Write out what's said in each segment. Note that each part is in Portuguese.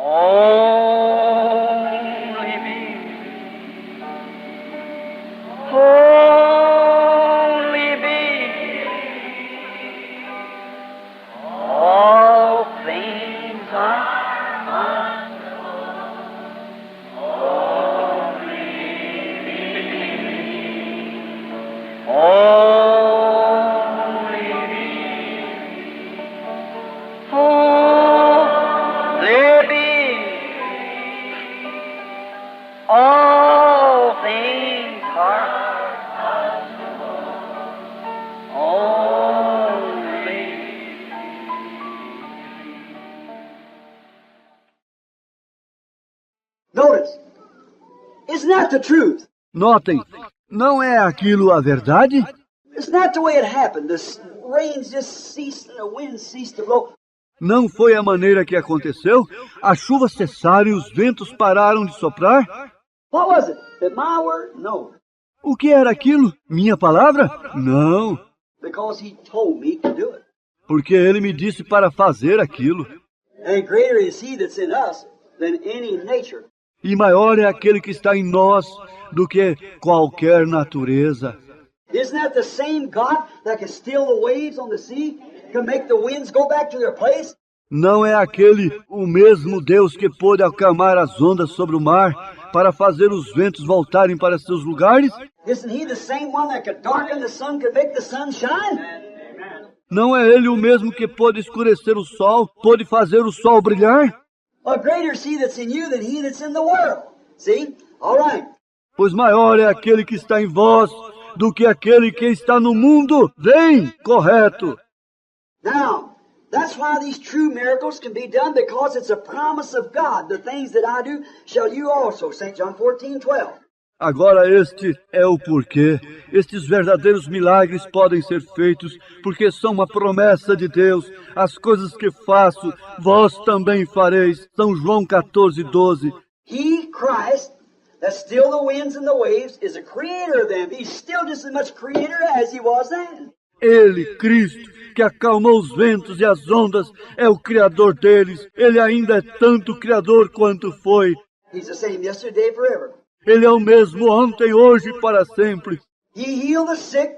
Only believe. Only believe. All things are possible. Only believe. Only believe. Only believe. All things are possible. Only. Notice, isn't that the truth? Notem, não é aquilo a verdade? Isn't that the way it happened? The rains just ceased and the wind ceased to blow. Não foi a maneira que aconteceu? As chuvas cessaram e os ventos pararam de soprar? What was it? At my word? No. O que era aquilo? Minha palavra? Não, Because he told me to do it. porque ele me disse para fazer aquilo. And greater is he that's in us than any nature. E maior é aquele que está em nós do que qualquer natureza. Isn't that the same God that can still the waves on the sea? Can make the winds go back to their place? Não é aquele o mesmo Deus que pôde acalmar as ondas sobre o mar para fazer os ventos voltarem para seus lugares? Isn't he the same one that could darken the sun, could make the sun shine? Não é ele o mesmo que pôde escurecer o sol, pôde fazer o sol brilhar? A greater is he that's in you than he that's in the world. See? All right. Pois maior é aquele que está em vós do que aquele que está no mundo. Vem, correto. Now, that's why these true miracles can be done, because it's a promise of God. The things that I do shall you also. St. John 14:12. Agora este é o porquê. Estes verdadeiros milagres podem ser feitos porque são uma promessa de Deus. As coisas que faço, vós também fareis. São João 14:12. He, Christ, that still the winds and the waves, is a creator of them. He's still just as much creator as he was then. Ele, Cristo, que acalmou os ventos e as ondas, é o Criador deles. Ele ainda é tanto Criador quanto foi. He's the same yesterday, forever. Ele é o mesmo ontem, hoje e para sempre. He healed the sick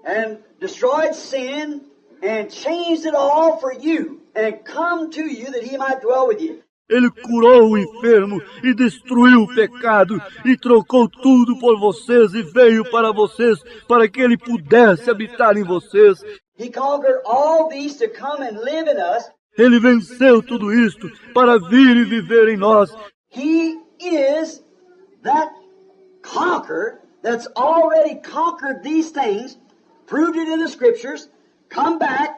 and destroyed sin and changed it all for you and come to you that he might dwell with you. Ele curou o enfermo e destruiu o pecado e trocou tudo por vocês e veio para vocês para que ele pudesse habitar em vocês. He conquered all these to come and live in us. Ele venceu tudo isto para vir e viver em nós. He is that conqueror that's already conquered these things, proved it in the scriptures, come back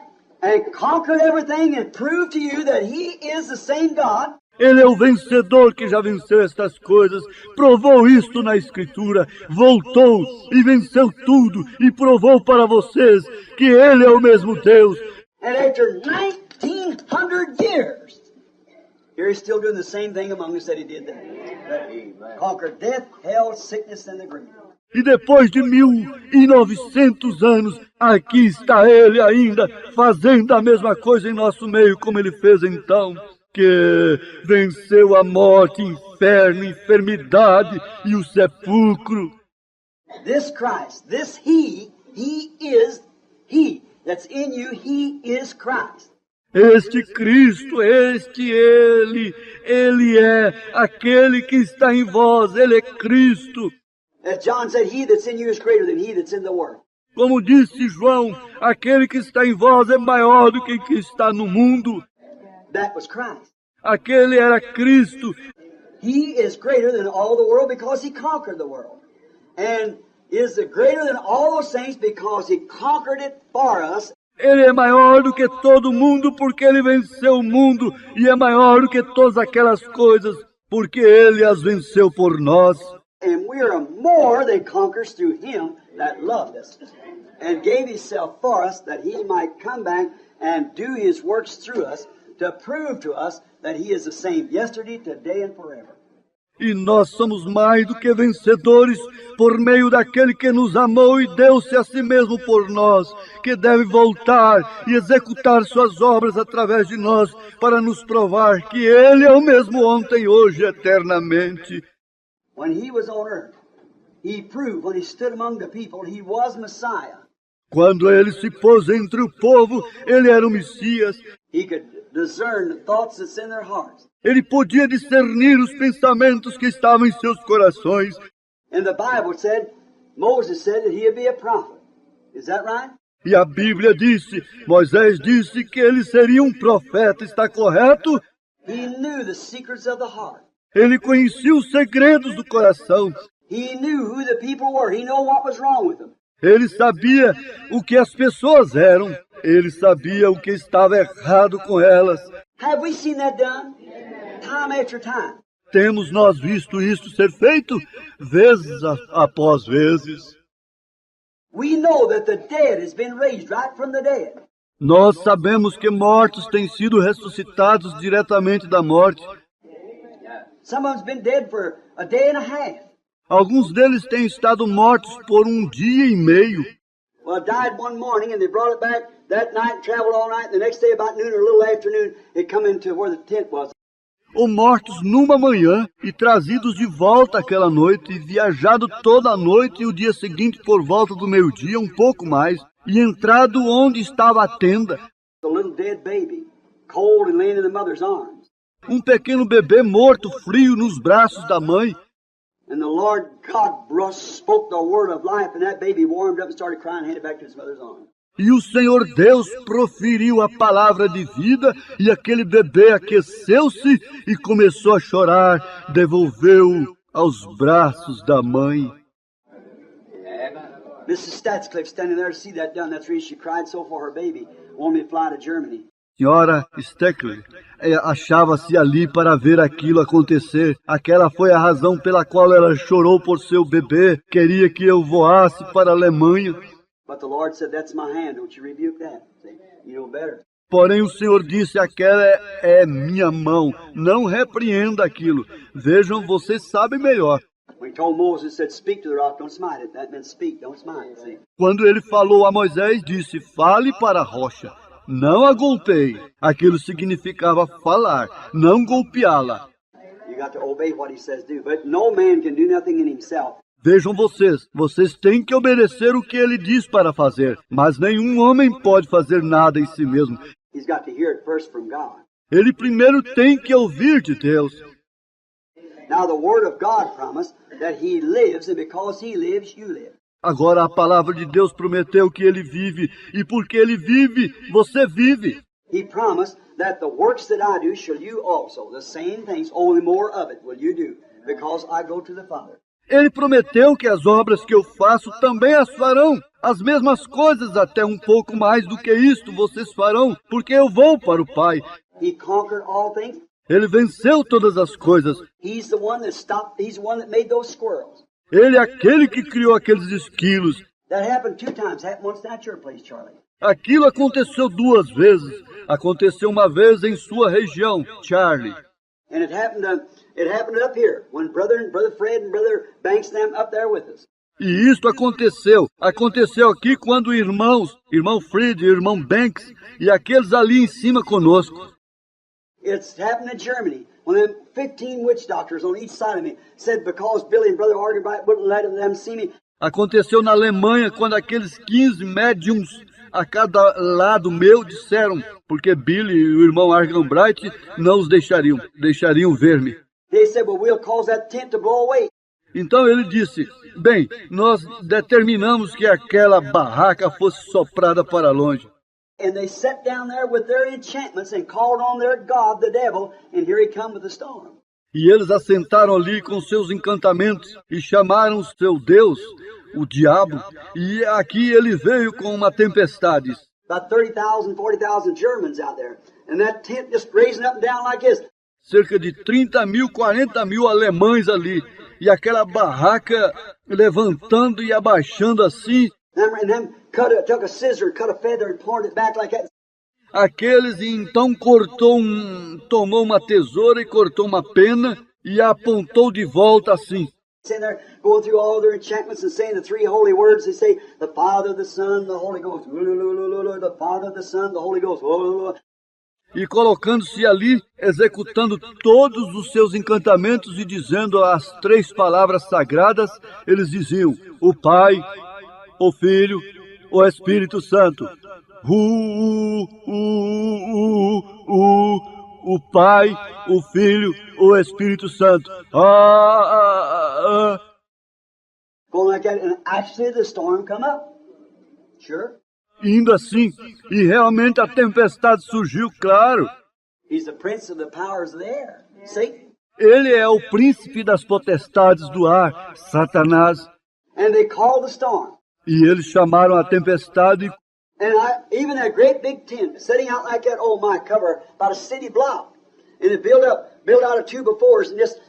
and conquered everything and proved to you that he is the same God. Ele é o vencedor que já venceu estas coisas, provou isto na Escritura, voltou e venceu tudo e provou para vocês que Ele é o mesmo Deus. And after 1900 years, here he's still doing the same thing among us that he did then. Conquered death, hell, sickness, and the grave. E depois de 1900 anos, aqui está Ele ainda fazendo a mesma coisa em nosso meio como Ele fez então. Que venceu a morte, inferno, enfermidade e o sepulcro. This Christ, this He is He that's in you, He is Christ. Este Cristo, este Ele é aquele que está em vós, Ele é Cristo. As John said, He that's in you is greater than he that's in the world. Como disse João, aquele que está em vós é maior do que o que está no mundo. That was Christ. Aquele era Cristo. He is greater than all the world because He conquered the world. And is greater than all those things because He conquered it for us. Ele é maior do que todo mundo porque Ele venceu o mundo. E é maior do que todas aquelas coisas porque Ele as venceu por nós. And we are more than conquerors through Him that loved us and gave Himself for us that He might come back and do His works through us to prove to us that He is the same yesterday, today, and forever. E nós somos mais do que vencedores por meio daquele que nos amou e deu-se a si mesmo por nós, que deve voltar e executar suas obras através de nós para nos provar que Ele é o mesmo ontem, hoje e eternamente. When he was on earth, he proved, when he stood among the people, he was Messiah. Quando Ele se pôs entre o povo, Ele era o Messias. He could discern the thoughts that's in their hearts. Ele podia discernir os pensamentos que estavam em seus corações. And the Bible said, Moses said that he'd be a prophet. Is that right? E a Bíblia disse, Moisés disse que ele seria um profeta, está correto? He knew the secrets of the heart. Ele conhecia os segredos do coração. He knew who the people were. He knew what was wrong with them. Ele sabia o que as pessoas eram. Ele sabia o que estava errado com elas. Have we seen that done? Time after time. Temos nós visto isso ser feito vezes após vezes. We know that the dead has been raised right from the dead. Nós sabemos que mortos têm sido ressuscitados diretamente da morte. Some of them's been dead for a day and a half. Alguns deles têm estado mortos por um dia e meio. Well, it died one morning and they brought it back that night and traveled all night. And the next day about noon or a little afternoon, it come into where the tent was. Ou mortos numa manhã e trazidos de volta aquela noite e viajado toda a noite e o dia seguinte por volta do meio-dia, um pouco mais, e entrado onde estava a tenda. The little dead baby, cold and laying in the mother's arms. Um pequeno bebê morto, frio, nos braços da mãe. And the Lord God spoke the word of life, and that baby warmed up and started crying, handed back to his mother's arms. E o Senhor Deus proferiu a palavra de vida, e aquele bebê aqueceu-se e começou a chorar, devolveu aos braços da mãe. Mrs. Statscliffe standing there to see that done. That's the reason she cried so for her baby. Wanted me to fly to Germany. Senhora Steckler achava-se ali para ver aquilo acontecer. Aquela foi a razão pela qual ela chorou por seu bebê. Queria que eu voasse para a Alemanha. But the Lord said, that's my hand. Don't you rebuke that. See? You know better. Porém o Senhor disse, aquela é minha mão. Não repreenda aquilo. Vejam, vocês sabem melhor. When he told Moses, said, speak to the rock, don't smite it. That meant speak, don't smite. See? Quando ele falou a Moisés, disse, fale para a rocha. Não a golpeie. Aquilo significava falar, não golpeá-la. You got to obey what he says do. But no man can do nothing in himself. Vejam vocês têm que obedecer o que ele diz para fazer, mas nenhum homem pode fazer nada em si mesmo. He's got to hear it first from God. Ele primeiro tem que ouvir de Deus. Now the word of God promised that he lives, and because he lives, you live. Agora a palavra de Deus prometeu que ele vive, e porque ele vive, você vive. He promised that the works that I do shall you also. The same things, only more of it will you do, because I go to the Father. Ele prometeu que as obras que eu faço também as farão. As mesmas coisas, até um pouco mais do que isto, vocês farão, porque eu vou para o Pai. He conquered all things. Ele venceu todas as coisas. He's the one that stopped. He's the one that made those squirrels. Ele é aquele que criou aqueles esquilos. That happened 2 times. Happened once down at your place, Charlie. Aquilo aconteceu 2 vezes. Aconteceu uma vez em sua região, Charlie. And it happened up here when Brother Fred and Brother Banks them up there with us. E isto aconteceu aqui quando irmão Fred e irmão Banks e aqueles ali em cima conosco. It's happened in Germany when them 15 witch doctors on each side of me said because Billy and Brother Argenbright wouldn't let them see me. Aconteceu na Alemanha quando aqueles 15 médiums a cada lado meu disseram, porque Billy e o irmão Argenbright não os deixariam ver-me. They said, well, we'll cause that tent to blow away. Então ele disse, bem, nós determinamos que aquela barraca fosse soprada para longe. And they sat down there with their enchantments and called on their God, the devil, and here he come with the storm. E eles assentaram ali com seus encantamentos e chamaram seu Deus, o diabo, e aqui ele veio com uma tempestade. About 30,000, 40,000 Germans out there. And that tent just raising up and down like this. Cerca de 30.000, 40.000 alemães ali. E aquela barraca levantando e abaixando assim. And them took a scissor, cut a feather and poured it back like that. Aqueles então tomou uma tesoura e cortou uma pena e apontou de volta assim. Sitting there going through all their enchantments and saying the three holy words. They say the Father, the Son, the Holy Ghost. The Father, the Son, the Holy Ghost. E colocando-se ali, executando todos os seus encantamentos e dizendo as três palavras sagradas, eles diziam: o Pai, o Filho, o Espírito Santo. O Pai, o Filho, o Espírito Santo. Going like that, and actually the storm come up. Sure. Indo assim, e realmente a tempestade surgiu, claro. He's the prince of the powers of the air. Satan. Ele é o príncipe das potestades do ar, Satanás. And they called the storm. E eles chamaram a tempestade. And even that great big tent, setting out like that, oh my, cover about a city block. And it built out of 2 by 4s and just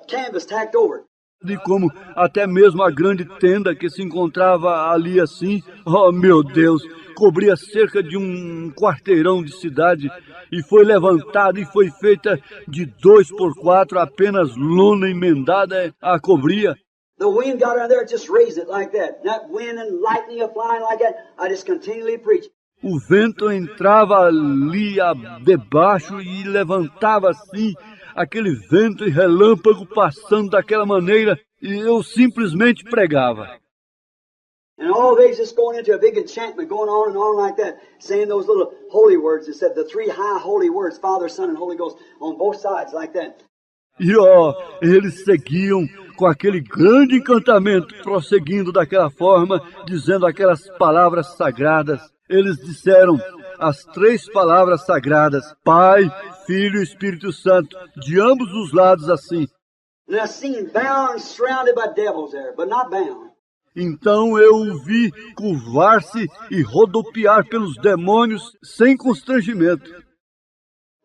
canvas tacked over. De como até mesmo a grande tenda que se encontrava ali assim, oh meu Deus, cobria cerca de um quarteirão de cidade e foi levantada e foi feita de 2 por 4, apenas lona emendada a cobria. The wind got around there, it just raised it like that. That wind and lightning are flying like that. I just continually preach. O vento entrava ali debaixo e levantava assim, aquele vento e relâmpago passando daquela maneira, e eu simplesmente pregava. And all they just going into a big enchantment, going on and on like that, saying those little holy words. It said the 3 high holy words, Father, Son, and Holy Ghost, on both sides like that. E eles seguiam com aquele grande encantamento, prosseguindo daquela forma, dizendo aquelas palavras sagradas. Eles disseram as 3 palavras sagradas, Pai, Filho e Espírito Santo, de ambos os lados assim. And I seen bound, surrounded by devils there, but not bound. Então eu o vi curvar-se e rodopiar pelos demônios sem constrangimento.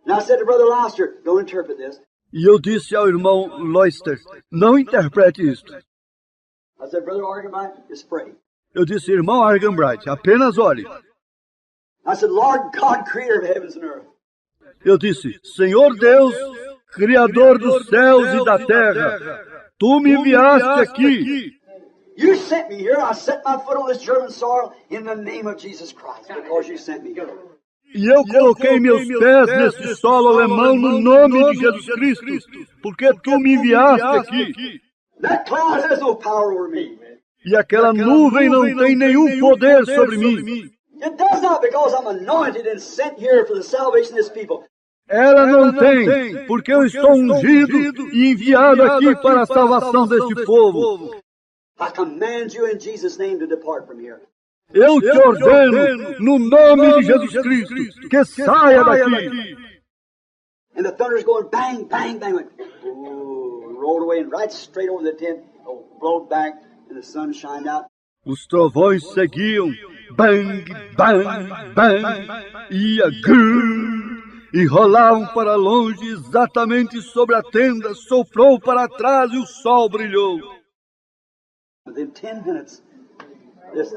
And I said to Brother Loster, don't interpret this. E eu disse ao irmão Loister, não interprete isto. I said, Brother Arganbright, just pray. Eu disse, irmão Arganbright, apenas ore. I said, Lord God, creator of heavens and earth. Eu disse, Senhor Deus, Criador dos céus e da terra, Tu me enviaste aqui. You sent me here. I set my foot on this German soil in the name of Jesus Christ because you sent me here. E eu coloquei meus pés neste solo alemão no nome de Jesus Cristo, porque Tu me enviaste aqui. That cloud has no power over me. E aquela nuvem não tem nenhum poder sobre mim. It does not because I'm anointed and sent here for the salvation of this people. Ela não tem, porque eu estou ungido e enviado aqui para a salvação deste povo. I command you in Jesus' name to depart from here. Eu te ordeno, no nome de Jesus Cristo, que saia daqui. And the thunder's going bang, bang, bang. Went, rolled away and right straight over the tent. Blowed back and the sun shined out. Os trovões seguiam, bang, bang, bang, ia e rolavam para longe exatamente sobre a tenda, soprou para trás e o sol brilhou. Within 10 minutes, there's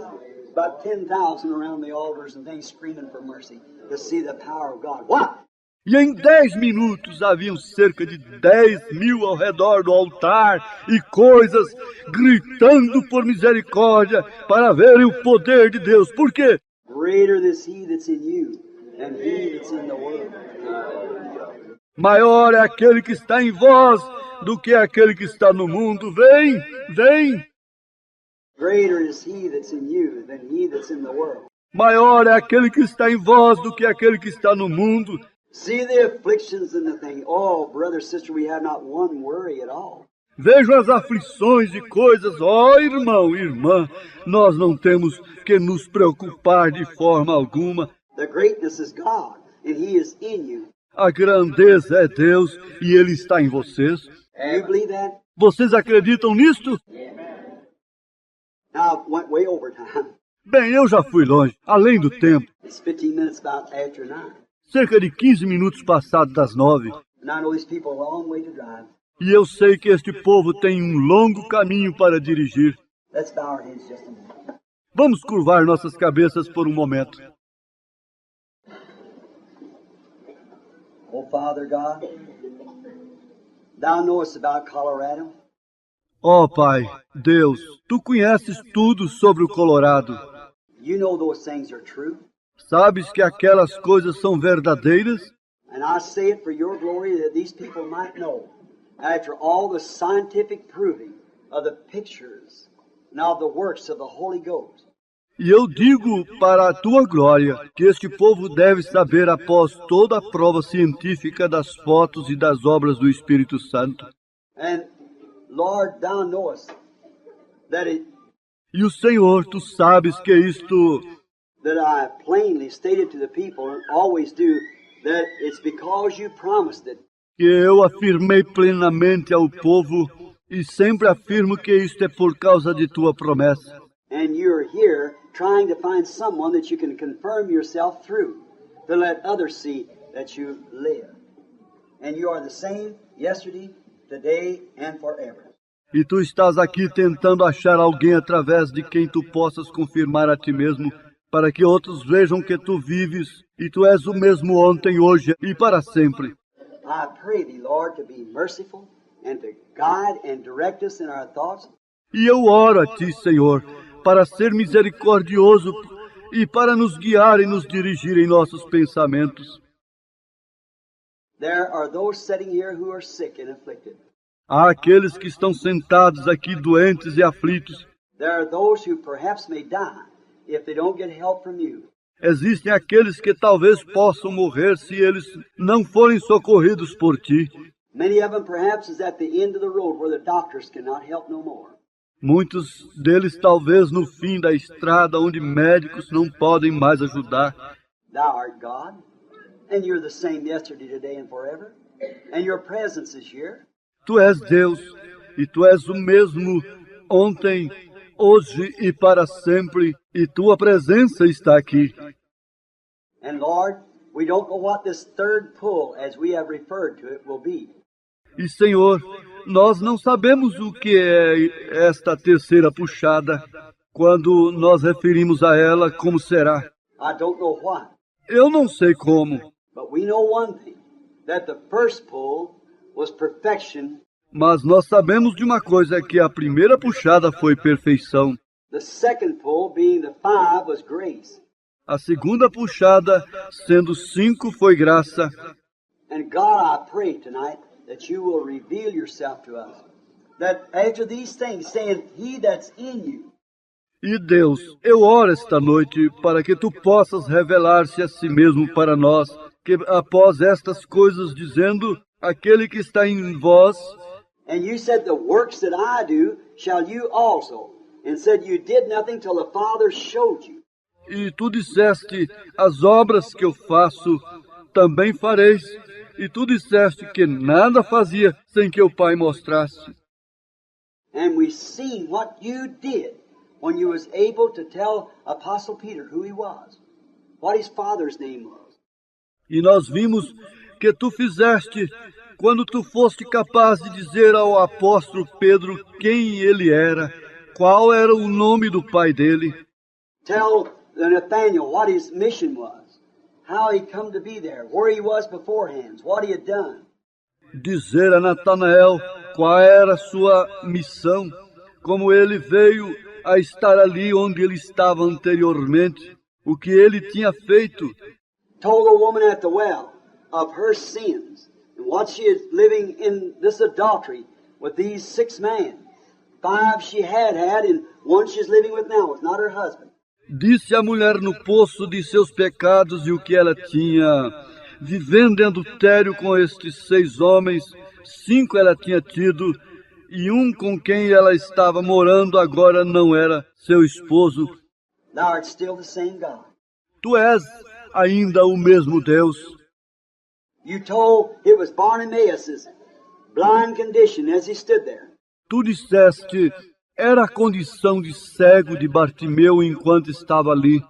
about 10,000 around the altars and things screaming for mercy to see the power of God. What? E em 10 minutos haviam cerca de 10.000 ao redor do altar e coisas gritando por misericórdia para verem o poder de Deus. Por quê? Greater is he that's in you than he that's in the world. Maior é aquele que está em vós do que aquele que está no mundo. Vem, vem. Greater is he that's in you than he that's in the world. Maior é aquele que está em vós do que aquele que está no mundo. See the afflictions and the thing. Oh, brother, sister, we have not one worry at all. Vejo as aflições e coisas. Oh, irmão, irmã, nós não temos que nos preocupar de forma alguma. The greatness is God, and he is in you. A grandeza é Deus e Ele está em vocês. You believe that? Vocês acreditam nisto? Now, I went way over time. Bem, eu já fui longe, além do tempo. It's 15 minutes about after 9. Cerca de 15 minutos passados das 9. And I know these people a long way to drive. E eu sei que este povo tem um longo caminho para dirigir. Let's bow our heads just a minute. Vamos curvar nossas cabeças por um momento. Oh, Father God, Thou knowest about Colorado. Ó Pai, Deus, Tu conheces tudo sobre o Colorado. You know those things are true. Sabes que aquelas coisas são verdadeiras? And I say it for your glory that these people might know, after all the scientific proving of the pictures and of the works of the Holy Ghost. E eu digo para a Tua glória que este povo deve saber após toda a prova científica das fotos e das obras do Espírito Santo. And Lord, thou knowest that E o Senhor, Tu sabes que isto that I plainly stated to the people, and always do, that it's because you promised it. que eu afirmei plenamente ao povo e sempre afirmo que isto é por causa de Tua promessa. And you're here trying to find someone that you can confirm yourself through, to let others see that you live. And you are the same yesterday, today, and forever. E Tu estás aqui tentando achar alguém através de quem Tu possas confirmar a Ti mesmo, para que outros vejam que Tu vives e Tu és o mesmo ontem, hoje e para sempre. I pray Thee, Lord, to be merciful and to guide and direct us in our thoughts. E eu oro a Ti, Senhor, para ser misericordioso e para nos guiar e nos dirigir em nossos pensamentos. There are those sitting here who are sick and afflicted. Há aqueles que estão sentados aqui doentes e aflitos. There are those who perhaps may die if they don't get help from you. Existem aqueles que talvez possam morrer se eles não forem socorridos por Ti. Many of them perhaps is at the end of the road where the doctors cannot help no more. Muitos deles talvez no fim da estrada onde médicos não podem mais ajudar. Thou art God, and you're the same yesterday, today, and forever. And your presence is here. Tu és Deus e Tu és o mesmo ontem, hoje e para sempre, e Tua presença está aqui. And Lord, we don't know what this third pull, as we have referred to it, will be. E Senhor, nós não sabemos o que é esta terceira puxada, quando nós referimos a ela como será. I don't know what. Eu não sei como, But we know one thing, that the first pull was perfection. mas nós sabemos de uma coisa, que a primeira puxada foi perfeição. The second pull, being the 5, was grace. A segunda puxada, sendo 5, foi graça. And God, I pray tonight that you will reveal yourself to us. That after these things, saying, He that's in you. E Deus, eu oro esta noite para que Tu possas revelar-se a si mesmo para nós, que após estas coisas dizendo, aquele que está em vós, And you said, The works that I do shall you also. And said, You did nothing till the Father showed you. e Tu disseste, as obras que eu faço também fareis, e Tu disseste que nada fazia sem que o Pai mostrasse. And we've seen what you did when you was able to tell Apostle Peter who he was, what his father's name was. E nós vimos que Tu fizeste quando Tu foste capaz de dizer ao apóstolo Pedro quem ele era, qual era o nome do pai dele. Tell Nathaniel what his mission was, how he come to be there, where he was beforehand, what he had done. Dizer a Natanael qual era a sua missão, como ele veio a estar ali onde ele estava anteriormente, o que ele tinha feito. Told the woman at the well of her sins and what she is living in this adultery with these 6 men. 5 she had, and 1 she's living with now. It's not her husband. Disse a mulher no poço de seus pecados e o que ela tinha, vivendo em adultério com estes 6 homens, 5 ela tinha tido, e um com quem ela estava morando agora não era seu esposo. Thou art still the same God. Tu és ainda o mesmo Deus. You told it was Bartimaeus' blind condition as he stood there. Tu disseste, era a condição de cego de Bartimeu enquanto estava ali.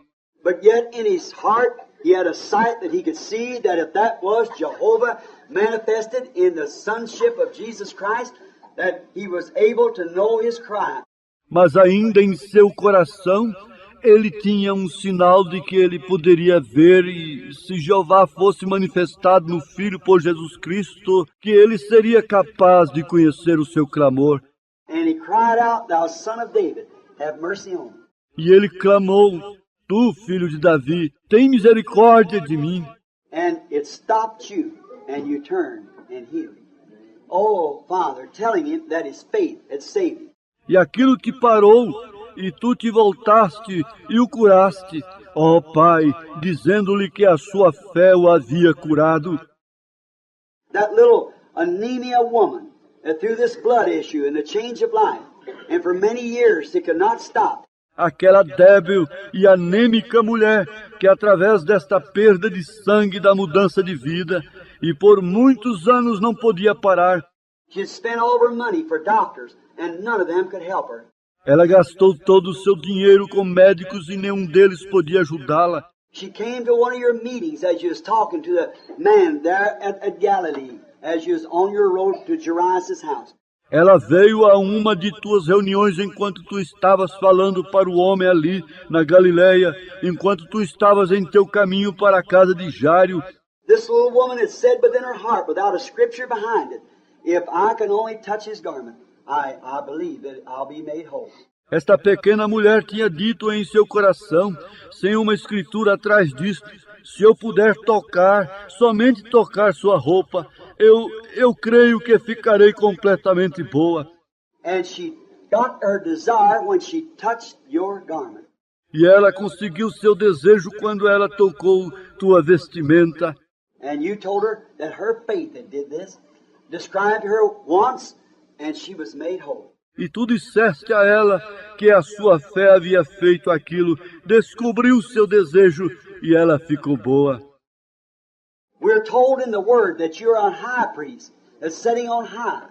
But yet in his heart he had a sight that he could see that if that was Jehovah manifested in the sonship of Jesus Christ, that he was able to know his cry. Mas ainda em seu coração, ele tinha um sinal de que ele poderia ver, e se Jeová fosse manifestado no Filho por Jesus Cristo, que ele seria capaz de conhecer o seu clamor. And he cried out, Thou son of David, have mercy on me. E ele clamou: Tu, filho de Davi, tem misericórdia de mim. And it stopped you, and you turned and healed him. Oh, Father, telling him that his faith had saved him. E aquilo te parou, e tu te voltaste e o curaste, ó Pai, dizendo-lhe que a sua fé o havia curado. That little anemia woman that through this blood issue and the change of life, and for many years she could not stop. Aquela débil e anêmica mulher que, através desta perda de sangue da mudança de vida, e por muitos anos não podia parar, She spent all of her money for doctors, and none of them could help her. ela gastou todo o seu dinheiro com médicos e nenhum deles podia ajudá-la. She came to one of your meetings as you was talking to the man there at Galilee, as you was on your road to Jairus' house. Ela veio a uma de tuas reuniões enquanto tu estavas falando para o homem ali na Galileia, enquanto tu estavas em teu caminho para a casa de Jairo. This little woman had said within her heart, without a scripture behind it, if I can only touch his garment, I believe that I'll be made whole. Esta pequena mulher tinha dito em seu coração, sem uma escritura atrás disto: se eu puder tocar, somente tocar sua roupa, eu creio que ficarei completamente boa. And she got her desire when she touched your garment. E ela conseguiu seu desejo quando ela tocou tua vestimenta. And you told her that her faith that did this, described her once, and she was made whole. E tu disseste a ela que a sua fé havia feito aquilo, descobriu seu desejo e ela ficou boa. We're told in the Word that you're a high priest that's sitting on high,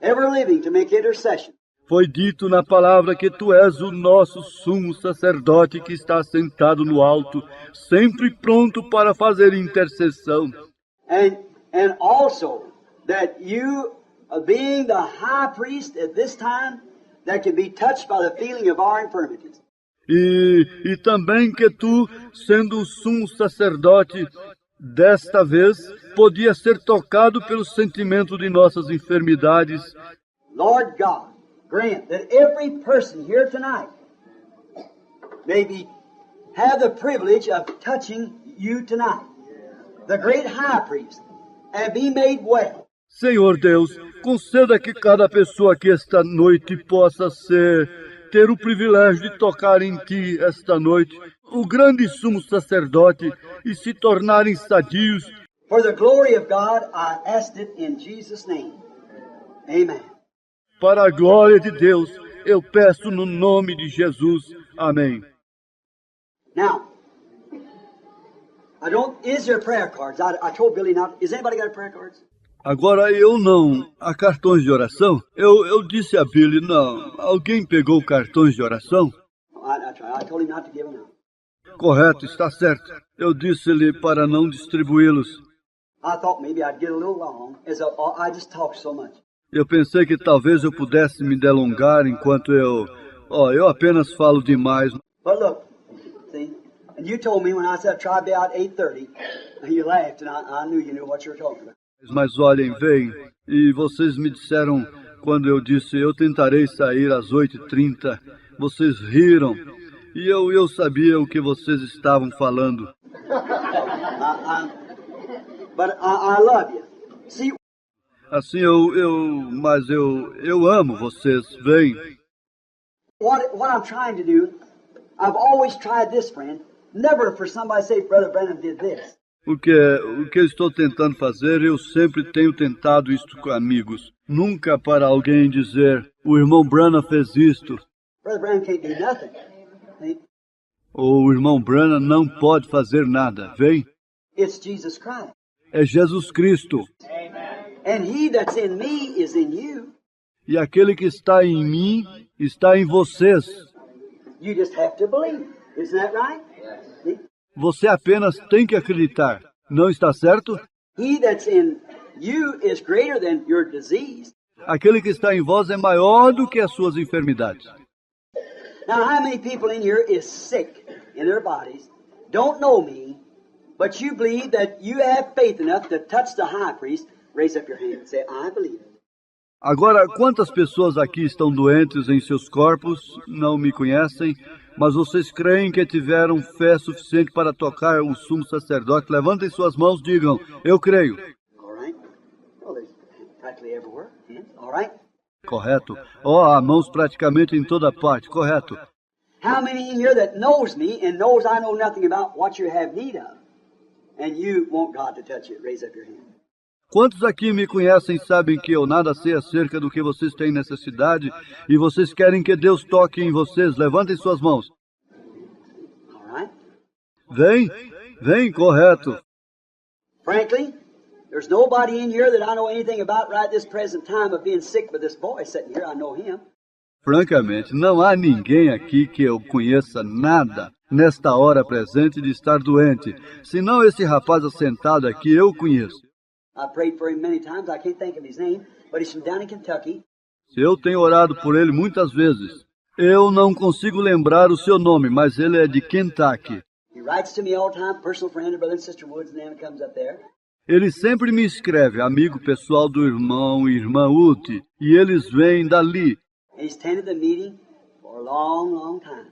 ever living to make intercession. Foi dito na palavra que tu és o nosso sumo sacerdote que está sentado no alto, sempre pronto para fazer intercessão. And also that you, being the high priest at this time, that can be touched by the feeling of our infirmities. E também que tu, sendo o sumo sacerdote, desta vez, podia ser tocado pelo sentimento de nossas enfermidades. Lord God, grant that every person here tonight have the privilege of touching you tonight, the great high priest, and be made well. Senhor Deus, conceda que cada pessoa aqui esta noite possa ter o privilégio de tocar em Ti esta noite, o grande sumo sacerdote, e se tornarem sadios. For the glory of God, I asked it in Jesus' name. Amen. Para a glória de Deus, eu peço no nome de Jesus. Amém. Now, is there prayer cards? I told Billy not. Is anybody got prayer cards? Agora eu não. Há cartões de oração? Eu disse a Billy, não. Alguém pegou cartões de oração? I told him not to give them out. Correto, está certo. Eu disse-lhe para não distribuí-los. I thought maybe I'd get a little long, as I just talk so much. Eu pensei que talvez eu pudesse me delongar enquanto eu apenas falo demais. But look, see, and you told me when I said try to be out 8:30, you laughed, and I knew you knew what you were talking about. Mas olhem, veem, e vocês me disseram quando eu disse eu tentarei sair às 8h30, vocês riram, e eu sabia o que vocês estavam falando. But I love you. See, assim mas eu amo vocês, veem. What I'm trying to do, I've always tried this, friend, never for somebody to say, Brother Branham did this. O que eu estou tentando fazer, eu sempre tenho tentado isto com amigos. Nunca para alguém dizer, o irmão Branham fez isto. Brother Branham can't do nothing. See? Ou o irmão Branham não pode fazer nada, vem? It's Jesus Christ. É Jesus Cristo. And he that's in me is in you. E aquele que está em mim, está em vocês. You just have to believe. Isn't that right? See? Você apenas tem que acreditar. Não está certo? He that's in you is greater than your disease. Aquele que está em vós é maior do que as suas enfermidades. Now, how many people in here is sick in their bodies, don't know me, but you believe that you have faith enough to touch the high priest? Raise up your hand and say, I believe it. Agora, quantas pessoas aqui estão doentes em seus corpos, não me conhecem, mas vocês creem que tiveram fé suficiente para tocar o sumo sacerdote? Levantem suas mãos e digam, eu creio. All right? Well, there's practically everywhere. Hands. All right? Correto. Há mãos praticamente em toda parte. Correto. How many in here that knows me and knows I know nothing about what you have need of? And you want God to touch it? Raise up your hand. Quantos aqui me conhecem e sabem que eu nada sei acerca do que vocês têm necessidade e vocês querem que Deus toque em vocês? Levantem suas mãos. All right? Vem, correto. Frankly, there's nobody in here that I know anything about right this present time of being sick, but this boy sitting here, I know him. Francamente, não há ninguém aqui que eu conheça nada nesta hora presente de estar doente, senão esse rapaz assentado aqui eu conheço. I prayed for him many times. I can't think of his name, but he's from down in Kentucky. Eu tenho orado por ele muitas vezes. Eu não consigo lembrar o seu nome, mas ele é de Kentucky. He writes to me all the time, personal friend of Brother and Sister Woods, and then comes up there. Ele sempre me escreve, amigo pessoal do irmão e irmã Wood, e eles vêm dali. And he's attended the meeting for a long, long time.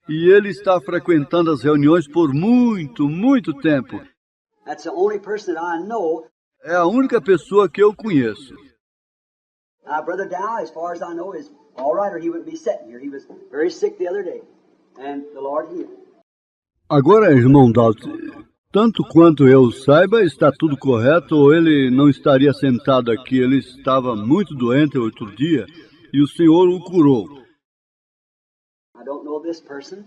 E ele está frequentando as reuniões por muito tempo. That's the only person that I know. É a única pessoa que eu conheço. Brother Dow, as far as I know, is all right, or he wouldn't be sitting here. He was very sick the other day, and the Lord healed him. Agora, irmão Dalt, tanto quanto eu saiba, está tudo correto, ou ele não estaria sentado aqui. Ele estava muito doente outro dia, e o Senhor o curou. I don't know this person.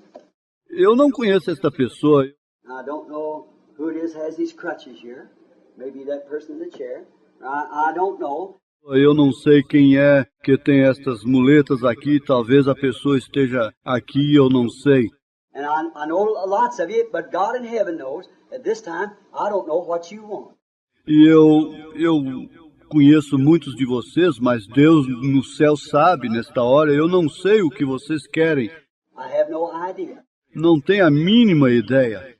Eu não conheço esta pessoa. I don't know who it is has these crutches here. Maybe that person in the chair. I don't know. Eu não sei quem é que tem estas muletas aqui. Talvez a pessoa esteja aqui, eu não sei. And I know lots of you, but God in heaven knows at this time I don't know what you want. E eu conheço muitos de vocês, mas Deus no céu sabe nesta hora. Eu não sei o que vocês querem. I have no idea. Não tenho a mínima ideia.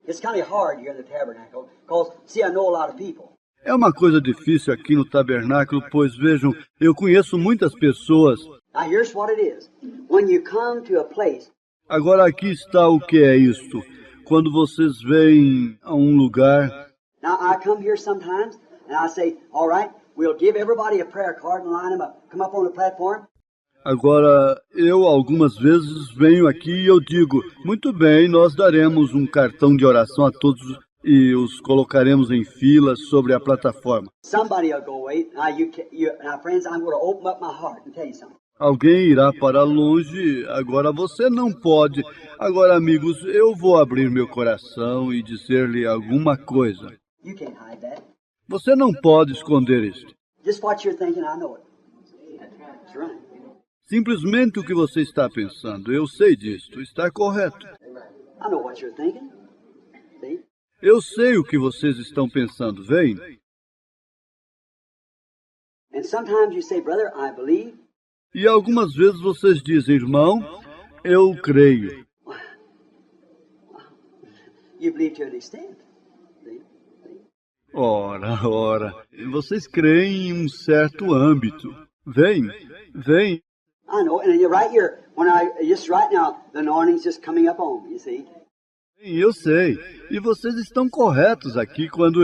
It's kind of hard here in the tabernacle because, see, I know a lot of people. É uma coisa difícil aqui no tabernáculo, pois vejam, eu conheço muitas pessoas. Now here's what it is. When you come to a place. Agora aqui está o que é isto. Quando vocês vêm a um lugar. Now I come here sometimes and I say, all right, we'll give everybody a prayer card and line them up. Come up on the platform. Agora, eu algumas vezes venho aqui e eu digo, muito bem, nós daremos um cartão de oração a todos e os colocaremos em fila sobre a plataforma. Somebody will go away. Now, friends, I'm going to open up my heart and tell you something. Alguém irá para longe, agora você não pode. Agora, amigos, eu vou abrir meu coração e dizer-lhe alguma coisa. You can't hide that. Você não pode esconder isto. Just what you're thinking, I know it. That's right. Simplesmente o que você está pensando. Eu sei disto. Está correto. I know what you're thinking. See? Eu sei o que vocês estão pensando. Vem. And sometimes you say, brother, I believe. E algumas vezes vocês dizem, irmão, eu creio. You believe to an extent. See? Ora. Vocês creem em um certo âmbito. Vem. I know, and you're right here. Just right now, the anointing's just coming up on me, you see. Eu sei. E vocês estão corretos aqui quando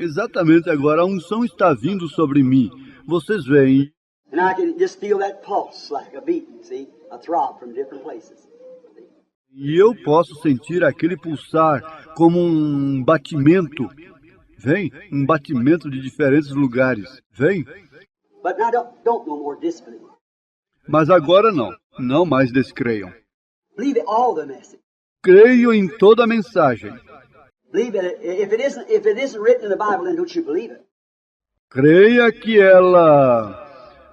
exatamente agora, a unção está vindo sobre mim. Vocês veem. And I can just feel that pulse like a beating, see? A throb from different places. E eu posso sentir aquele pulsar como um batimento. Vem, um batimento de diferentes lugares. Vem. But now don't no more disbelieve. Mas agora não mais descreiam. Believe all the message. Creio em toda a mensagem. Believe it. If it isn't written in the Bible, then don't you believe it? Creia que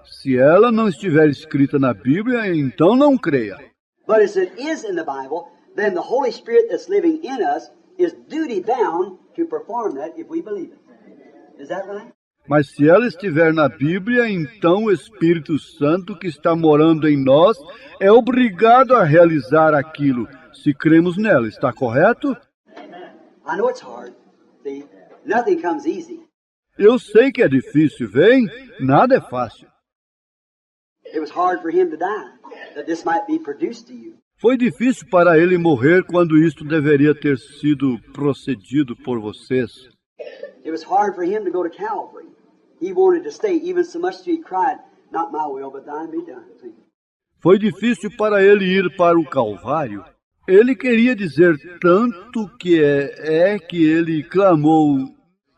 se ela não estiver escrita na Bíblia, então não creia. But as it is in the Bible, then the Holy Spirit that's living in us is duty bound to perform that if we believe it. Is that right? Mas se ela estiver na Bíblia, então o Espírito Santo que está morando em nós é obrigado a realizar aquilo, se cremos nela. Está correto? I know it's hard. See, nothing comes easy. Eu sei que é difícil, vem? Nada é fácil. It was hard for him to die, that this might be produced to you. Foi difícil para ele morrer quando isto deveria ter sido procedido por vocês. It was hard for him to go to Calvary. He wanted to stay, even so much that he cried, "Not my will, but thine be done." See? Foi difícil para ele ir para o Calvário. Ele queria dizer tanto que que ele clamou,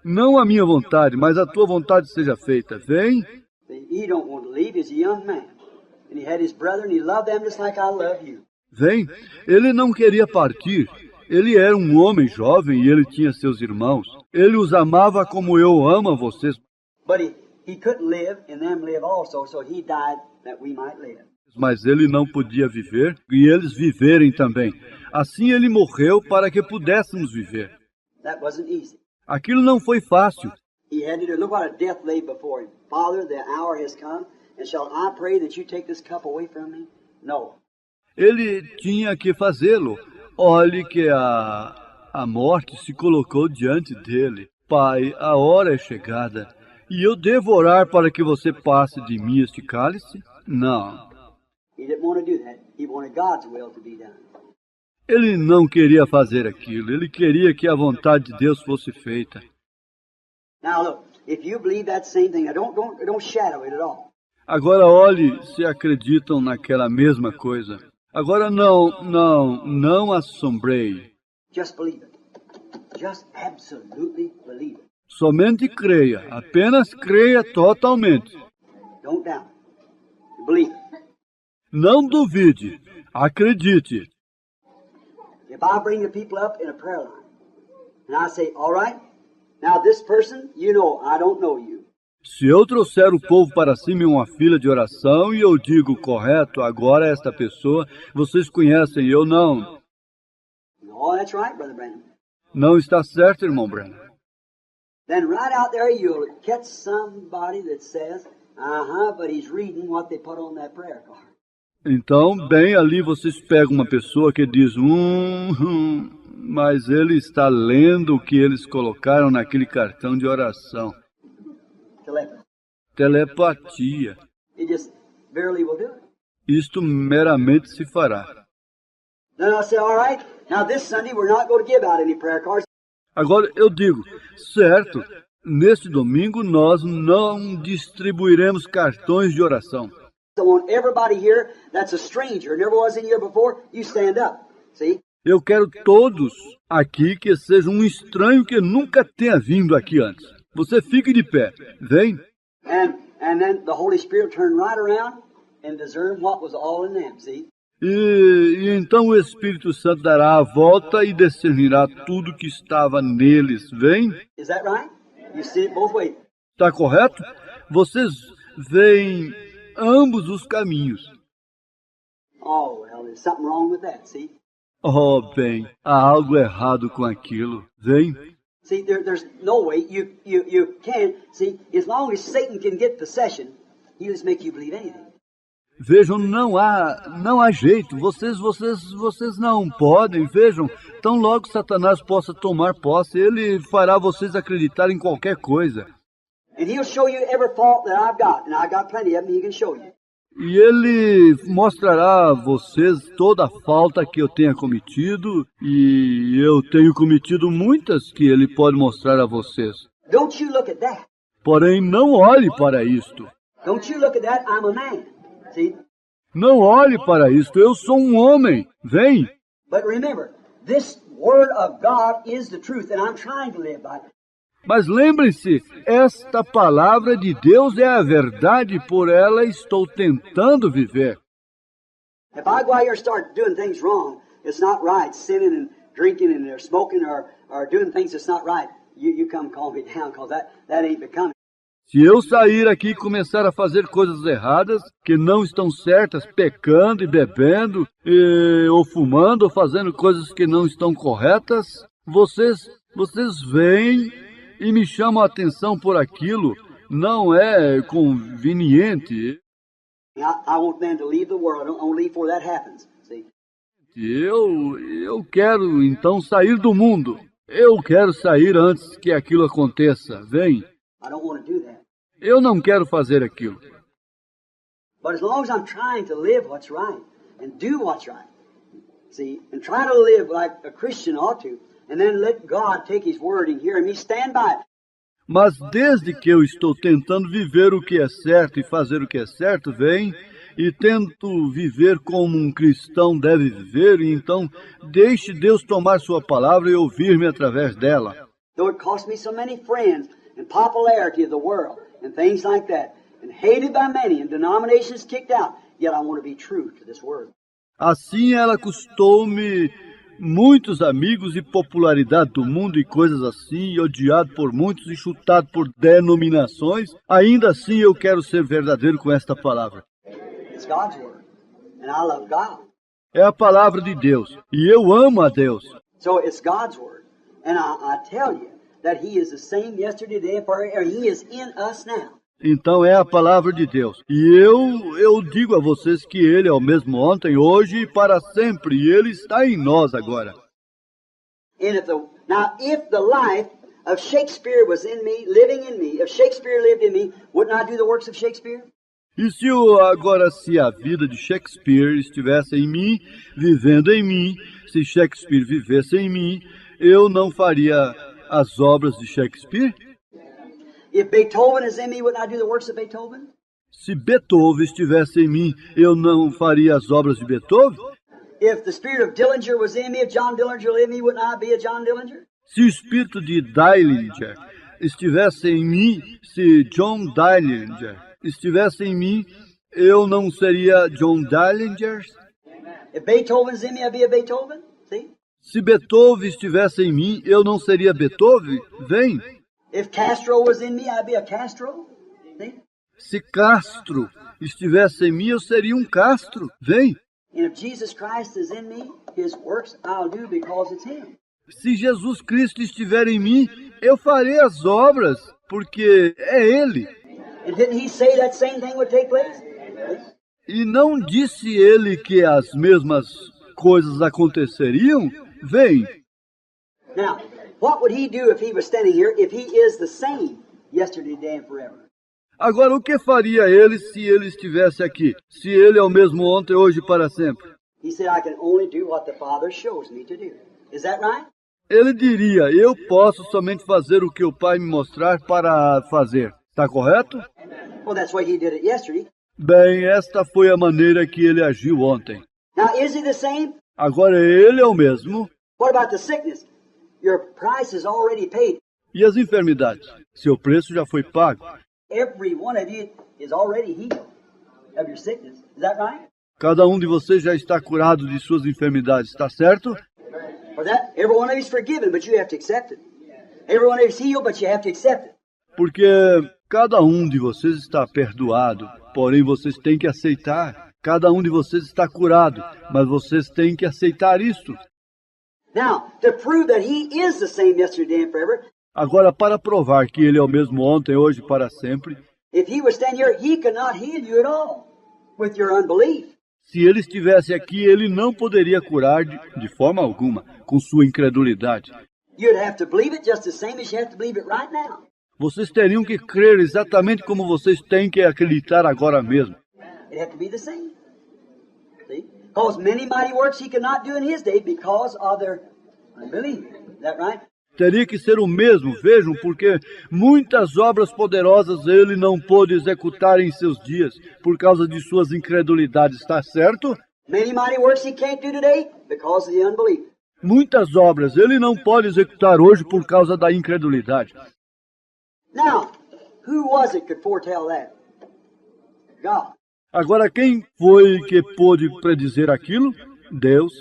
não a minha vontade, mas a tua vontade seja feita. Vem? He don't want to leave. He's a young man. And he had his brother, and he loved them just like I love you. Vem. Ele não queria partir. Ele era um homem jovem e ele tinha seus irmãos. Ele os amava como eu amo a vocês. But he couldn't live, and them live also, so he died that we might live. Mas ele não podia viver e eles viverem também. Assim ele morreu para que pudéssemos viver. That wasn't easy. Aquilo não foi fácil. He had to do. Look what a death lay before him. Father, the hour has come, and shall I pray that you take this cup away from me? No. Ele tinha que fazê-lo. Olhe que a morte se colocou diante dele. Pai, a hora é chegada. E eu devo orar para que você passe de mim este cálice? Não. He didn't want to do that. He wanted God's will to be done. Ele não queria fazer aquilo. Ele queria que a vontade de Deus fosse feita. Now look, if you believe that same thing, now don't shadow it at all. Agora olhe se acreditam naquela mesma coisa. Agora não assombreie. Just believe it. Just absolutely believe it. Somente creia. Apenas creia totalmente. Don't doubt. Believe it. Não duvide. Acredite. If I bring the people up in a prayer line, and I say, all right, now this person, you know, I don't know you. Se eu trouxer o povo para cima em uma fila de oração e eu digo, correto, agora esta pessoa, vocês conhecem, eu não. No, that's right, Brother Brandon. Não está certo, irmão Branham. Then right out there you'll catch somebody that says, but he's reading what they put on that prayer card. Então, bem ali vocês pegam uma pessoa que diz, mas ele está lendo o que eles colocaram naquele cartão de oração. Telepatia. It just barely will do it. Isto meramente se fará. Then I'll say, all right, now this Sunday we're not going to give out any prayer cards. Agora eu digo, certo, neste domingo nós não distribuiremos cartões de oração. I want everybody here that's a stranger, never was in here before, you stand up. See? Eu quero todos aqui que seja um estranho que nunca tenha vindo aqui antes. Você fique de pé, vem. And then the Holy Spirit turned right around and discerned what was all in them, see? E então o Espírito Santo dará a volta e discernirá tudo que estava neles, vem? Is that right? You see it both ways. Está correto? Vocês veem ambos os caminhos. Oh, well, there's something wrong with that, see? Oh, bem, há algo errado com aquilo, vem? See, there's no way you can, see, as long as Satan can get possession, he'll just make you believe anything. Vejam, não há jeito, vocês não podem, vejam, tão logo Satanás possa tomar posse, ele fará vocês acreditar em qualquer coisa. And he'll show you every fault that I've got, and I've got plenty of them he can show you. E ele mostrará a vocês toda a falta que eu tenha cometido, e eu tenho cometido muitas que ele pode mostrar a vocês. Don't you look at that. Porém, não olhe para isto. Don't you look at that, I'm a man. See? Não olhe para isto, eu sou um homem. Vem. But remember, this word of God is the truth, and I'm trying to live by it. Mas lembrem-se, esta palavra de Deus é a verdade, por ela estou tentando viver. If I go out here and start doing things wrong, it's not right, sinning and drinking and smoking or doing things that's not right, you come calm me down, because that ain't becoming. Se eu sair aqui e começar a fazer coisas erradas, que não estão certas, pecando e bebendo, ou fumando, ou fazendo coisas que não estão corretas, vocês vêm e me chamam a atenção por aquilo, não é conveniente. I want them to leave the world. I don't leave before that happens. See? Eu quero então sair do mundo. Eu quero sair antes que aquilo aconteça. Vem. I don't want to do that. Eu não quero fazer aquilo. But as long as I'm trying to live what's right and do what's right, see, and try to live like a Christian ought to, and then let God take His word and hear me stand by it. Mas desde que eu estou tentando viver o que é certo e fazer o que é certo, vem, e tento viver como um cristão deve viver, e então deixe Deus tomar sua palavra e ouvir-me através dela. Though it cost me so many friends and popularity of the world and things like that, and hated by many and denominations kicked out, yet I want to be true to this word. Assim ela custou-me muitos amigos e popularidade do mundo e coisas assim, e odiado por muitos e chutado por denominações, ainda assim eu quero ser verdadeiro com esta palavra. It's God's word, and I love God. É a palavra de Deus, e eu amo a Deus. So it's God's word, and I tell you that He is the same yesterday, today, and forever. He is in us now. Então é a palavra de Deus. E eu digo a vocês que Ele é o mesmo ontem, hoje e para sempre. E Ele está em nós agora. And if the life of Shakespeare was in me, living in me, if Shakespeare lived in me, wouldn't I do the works of Shakespeare? E se a vida de Shakespeare estivesse em mim, vivendo em mim, se Shakespeare vivesse em mim, eu não faria as obras de Shakespeare? If Beethoven is in me, wouldn't I do the works of Beethoven? Se Beethoven estivesse em mim, eu não faria as obras de Beethoven? If the spirit of Dillinger was in me, if John Dillinger lived in me, wouldn't I be a John Dillinger? Se o espírito de Dillinger estivesse em mim, se John Dillinger estivesse em mim, eu não seria John Dillinger? If Beethoven's in me, I'd be a Beethoven. See? Se Beethoven estivesse em mim, eu não seria Beethoven? Vem. If Castro was in me, I'd be a Castro. See? Se Castro estivesse em mim, eu seria um Castro. Vem. And if Jesus Christ is in me, His works I'll do because it's Him. Se Jesus Cristo estiver em mim, eu farei as obras, porque é Ele. And didn't He say that same thing would take place? E não disse Ele que as mesmas coisas aconteceriam? Vem. Now, what would He do if He was standing here, if He is the same yesterday, today, and forever? Agora, o que faria Ele se Ele estivesse aqui? Se Ele é o mesmo ontem, hoje e para sempre? He said, I can only do what the Father shows me to do. Is that right? Ele diria, eu posso somente fazer o que o Pai me mostrar para fazer. Está correto? Well, that's why He did it yesterday. Bem, esta foi a maneira que Ele agiu ontem. Now, is He the same? Agora, Ele é o mesmo. What about the sickness? Your price is already paid. E as enfermidades? Seu preço já foi pago. Every one of you is already healed of your sickness. Is that right? Cada um de vocês já está curado de suas enfermidades, está certo? For that, every one of you is forgiven, but you have to accept it. Every one of you is healed, but you have to accept it. Porque cada um de vocês está perdoado, porém vocês têm que aceitar. Cada um de vocês está curado, mas vocês têm que aceitar isto. Now, to prove that He is the same yesterday and forever, Agora, para provar que Ele é o mesmo ontem, hoje e para sempre, if He was standing here, He could not heal you at all with your unbelief. se Ele estivesse aqui, Ele não poderia curar de forma alguma, com sua incredulidade. You'd have to believe it just the same as you have to believe it right now. Vocês teriam que crer exatamente como vocês têm que acreditar agora mesmo. It'd have to be the same. See? Because many mighty works He could not do in His day because of their unbelief. Is that right? Teria que ser o mesmo, vejam, porque muitas obras poderosas Ele não pôde executar em seus dias, por causa de suas incredulidades, está certo? Many mighty works He can't do today because of the unbelief. Muitas obras Ele não pode executar hoje por causa da incredulidade. Now, who was it could foretell that? God. Agora, quem foi que pôde predizer aquilo? Deus.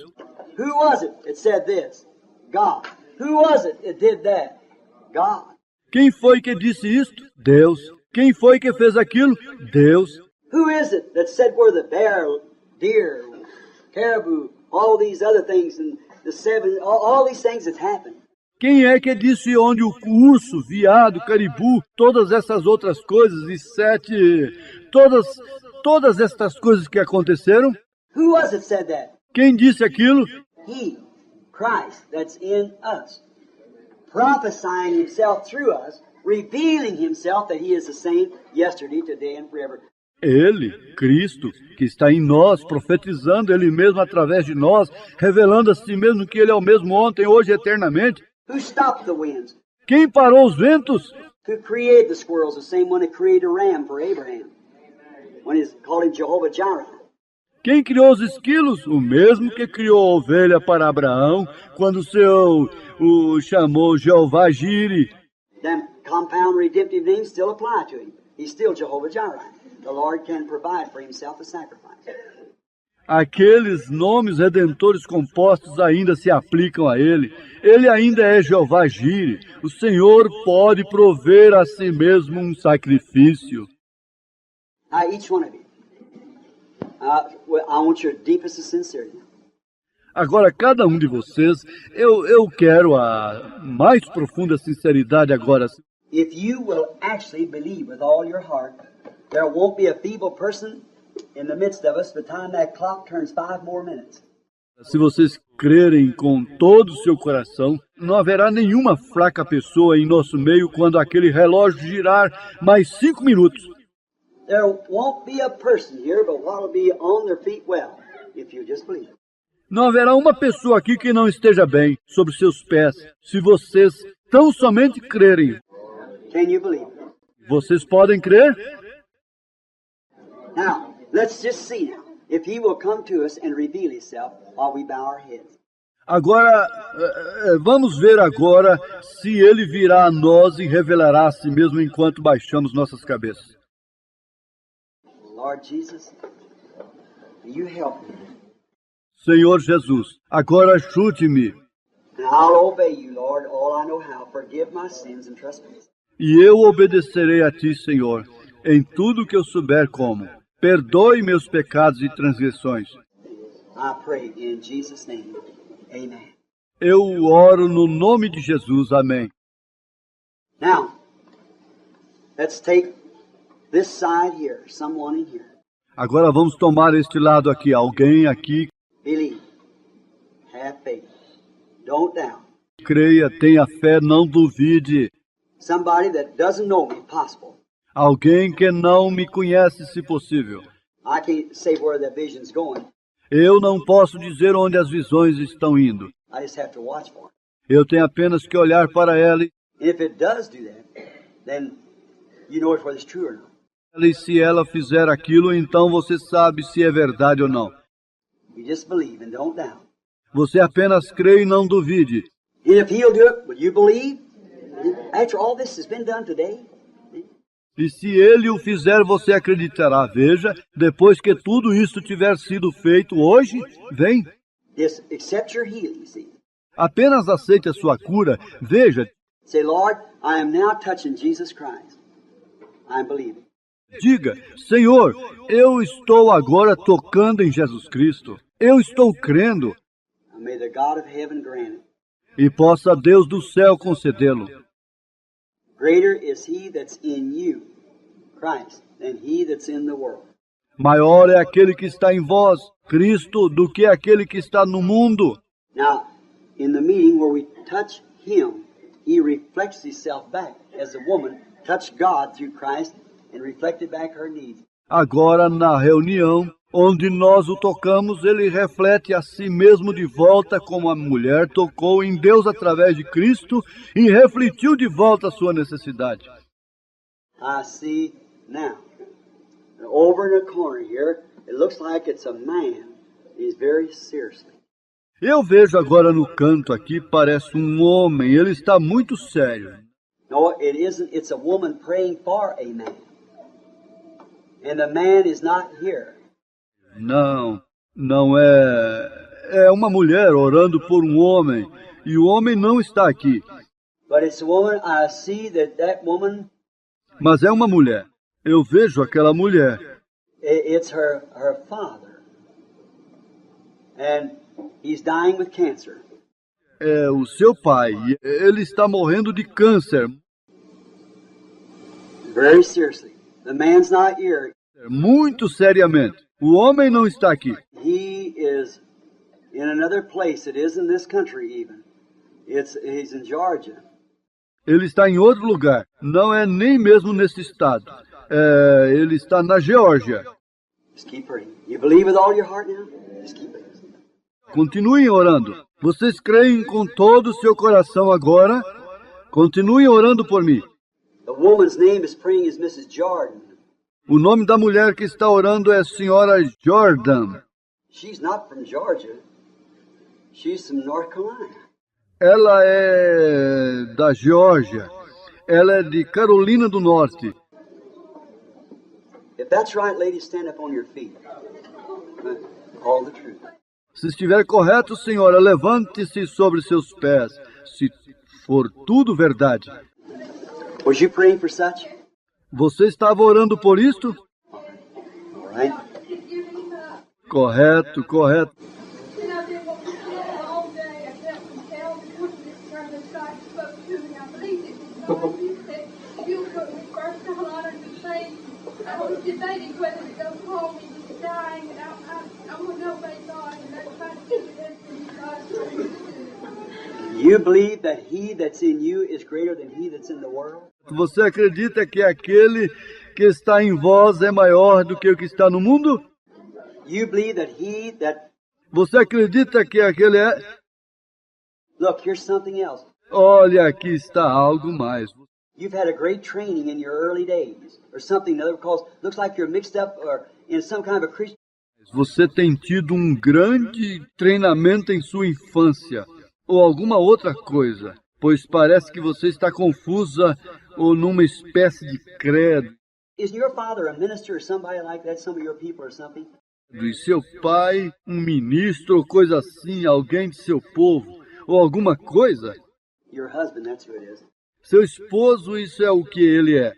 Who was it that said this? God. Who was it that did that? God. Quem foi que disse isto? Deus. Quem foi que fez aquilo? Deus. Who is it that said where the bear, deer, caribou, all these other things, and the seven, all these things that's happened? Quem é que disse onde o urso, viado, caribu, todas essas outras coisas e todas estas coisas que aconteceram? Who was it said that? Quem disse aquilo? He, Christ, that's in us, prophesying himself through us, revealing himself that he is the same yesterday, today, and forever. Ele, Cristo, que está em nós, profetizando Ele mesmo através de nós, revelando a si mesmo que Ele é o mesmo ontem, hoje e eternamente. Who stopped the winds? Quem parou os ventos? Who created the squirrels? The same one that created a ram for Abraham, when he called him Jehovah Jireh. Quem criou os esquilos? O mesmo que criou a ovelha para Abraão, quando o chamou Jeová Jire. Them compound redemptive names still apply to him. He's still Jehovah Jireh. The Lord can provide for himself a sacrifice. Aqueles nomes redentores compostos ainda se aplicam a ele. Ele ainda é Jeová Jire. O Senhor pode prover a si mesmo um sacrifício. Now, each one of you, I want your deepest of sincerity. Agora, cada um de vocês, eu quero a mais profunda sinceridade agora. If you will actually believe with all your heart, there won't be a feeble person in the midst of us by the time that clock turns 5 more minutes. Se vocês crerem com todo o seu coração, não haverá nenhuma fraca pessoa em nosso meio quando aquele relógio girar mais 5 minutos. There won't be a person here but what will be on their feet well, if you just believe. Não haverá uma pessoa aqui que não esteja bem sobre seus pés, se vocês tão somente crerem. Can you believe? Vocês podem crer? Now, let's just see now. If he will come to us and reveal himself while we bow our heads. Agora, vamos ver agora se ele virá a nós e revelará a si mesmo enquanto baixamos nossas cabeças. Lord Jesus, you help me. Senhor Jesus, agora ajude-me. And I'll obey you, Lord, all I know how. Forgive my sins and trespasses. E eu obedecerei a ti, Senhor, em tudo que eu souber como. Perdoe meus pecados e transgressões. I pray in Jesus' name. Amen. Eu oro no nome de Jesus. Amém. Now, let's take this side here, someone in here. Agora vamos tomar este lado aqui. Alguém aqui. Believe. Have faith. Don't doubt. Creia, tenha fé, não duvide. Somebody that doesn't know me, possible. Alguém que não me conhece, se possível. I can't say where the vision's going. Eu não posso dizer onde as visões estão indo. I just have to watch for it. Eu tenho apenas que olhar para ela And if it does do that, then you know whether it's true or not. e se ela fizer aquilo, então você sabe se é verdade ou não. You just believe and don't doubt. Você apenas crê e não duvide. And if he'll do it, will you believe? After all this has been done today? E se ele o fizer, você acreditará. Veja, depois que tudo isso tiver sido feito hoje, vem. Just accept your healing, see. Apenas aceite a sua cura. Veja, Say, Lord, I am now touching Jesus Christ. I'm believing. diga, Senhor, eu estou agora tocando em Jesus Cristo. Eu estou crendo. And may the God of heaven grant it. E possa Deus do céu concedê-lo. Greater is he that's in you, Christ, than he that's in the world. Maior é aquele que está em vós, Cristo, do que aquele que está no mundo. Now, in the meeting where we touch him, he reflects himself back as the woman touched God through Christ and reflected back her needs. Agora, na reunião, onde nós o tocamos, ele reflete a si mesmo de volta como a mulher tocou em Deus através de Cristo e refletiu de volta a sua necessidade. I see now, over in the corner here, it looks like it's a man. He's very seriously. Eu vejo agora no canto aqui, parece um homem, ele está muito sério. No, it isn't. It's a woman praying for a man. And the man is not here. Não é... É uma mulher orando por um homem, e o homem não está aqui. But it's a woman. I see that woman, Mas é uma mulher. Eu vejo aquela mulher. it's her father. And he's dying with cancer. é o seu pai. Ele está morrendo de câncer. Very seriously. The man's not here. Muito seriamente. O homem não está aqui. He is in another place. It isn't this country even. He's in Georgia. Ele está em outro lugar. Não é nem mesmo nesse estado. Ele está na Geórgia. Just keep praying. You believe with all your heart now? Just keep praying. Continuem orando. Vocês creem com todo o seu coração agora? Continuem orando por mim. The woman's name is praying is Mrs. Jordan. O nome da mulher que está orando é Senhora Jordan. She's not from Georgia. She's from North Carolina. Ela é da Geórgia. Ela é de Carolina do Norte. If that's right, ladies, stand up on your feet. All the truth. Se estiver correto, senhora, levante-se sobre seus pés. Se for tudo verdade. Was you praying for such? Você estava orando por isto? All right. Correto, correto. You believe that he that's in you is greater than he that's in the world? Você acredita que aquele que está em vós é maior do que o que está no mundo? You believe that he that... Você acredita que aquele é... Look, here's something else. Olha, aqui está algo mais. You've had a great training in your early days, or something other, because it looks like you're mixed up or in some kind of a Christian... Você tem tido um grande treinamento em sua infância, ou alguma outra coisa, pois parece que você está confusa ou numa espécie de credo. Is your father a minister or somebody like that, some of your people or something? E seu pai, um ministro ou coisa assim, alguém de seu povo, ou alguma coisa? Your husband, that's who it is. Seu esposo, isso é o que ele é.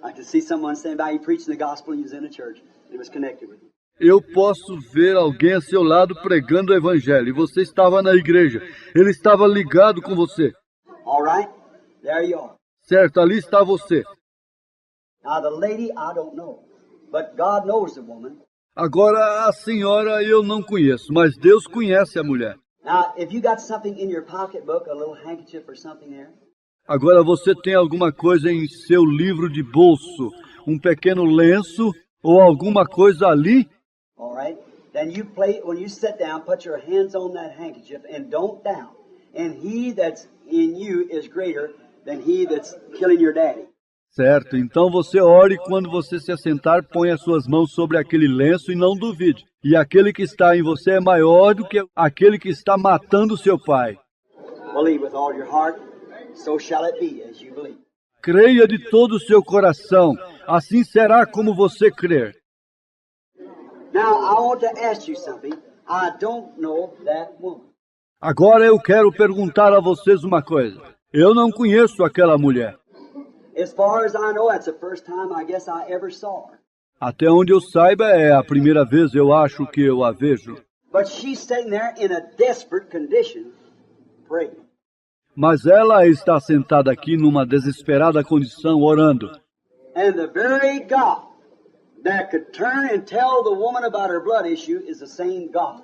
I could see someone standing by you preaching the gospel and he was in a church. It was connected with you. Eu posso ver alguém a seu lado pregando o evangelho, e você estava na igreja. Ele estava ligado com você. All right? There you are. Certo, ali está você. Now the lady, I don't know. But God knows the woman. Agora, a senhora eu não conheço, mas Deus conhece a mulher. Now, if you got something in your pocketbook, a little handkerchief or something there, Agora você tem alguma coisa em seu livro de bolso, um pequeno lenço ou alguma coisa ali? all right? Then you play, when you sit down, put your hands on that handkerchief and don't doubt. And he that's in you is greater than he that's killing your daddy. Certo, então você ore quando você se assentar, põe as suas mãos sobre aquele lenço e não duvide. E aquele que está em você é maior do que aquele que está matando seu pai. Believe with all your heart, so shall it be as you believe. Creia de todo o seu coração, assim será como você crer. Now, I want to ask you something. I don't know that woman. Agora eu quero perguntar a vocês uma coisa. Eu não conheço aquela mulher. As far as I know, that's the first time I guess I ever saw her. Até onde eu saiba, é a primeira vez eu acho que eu a vejo. But she's sitting there in a desperate condition, praying. Mas ela está sentada aqui numa desesperada condição, orando. And the very God that could turn and tell the woman about her blood issue is the same God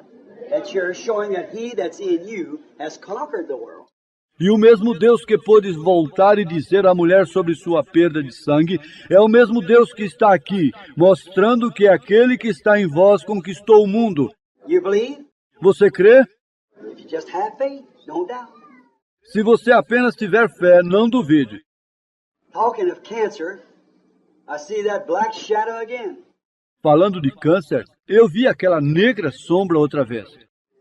that you're showing that he that's in you has conquered the world. E o mesmo Deus que pôde voltar e dizer à mulher sobre sua perda de sangue é o mesmo Deus que está aqui, mostrando que aquele que está em vós conquistou o mundo. You believe? Você crê? If you just have faith, don't doubt. Se você apenas tiver fé, não duvide. Talking of cancer, I see that black shadow again. Falando de câncer, eu vi aquela negra sombra outra vez.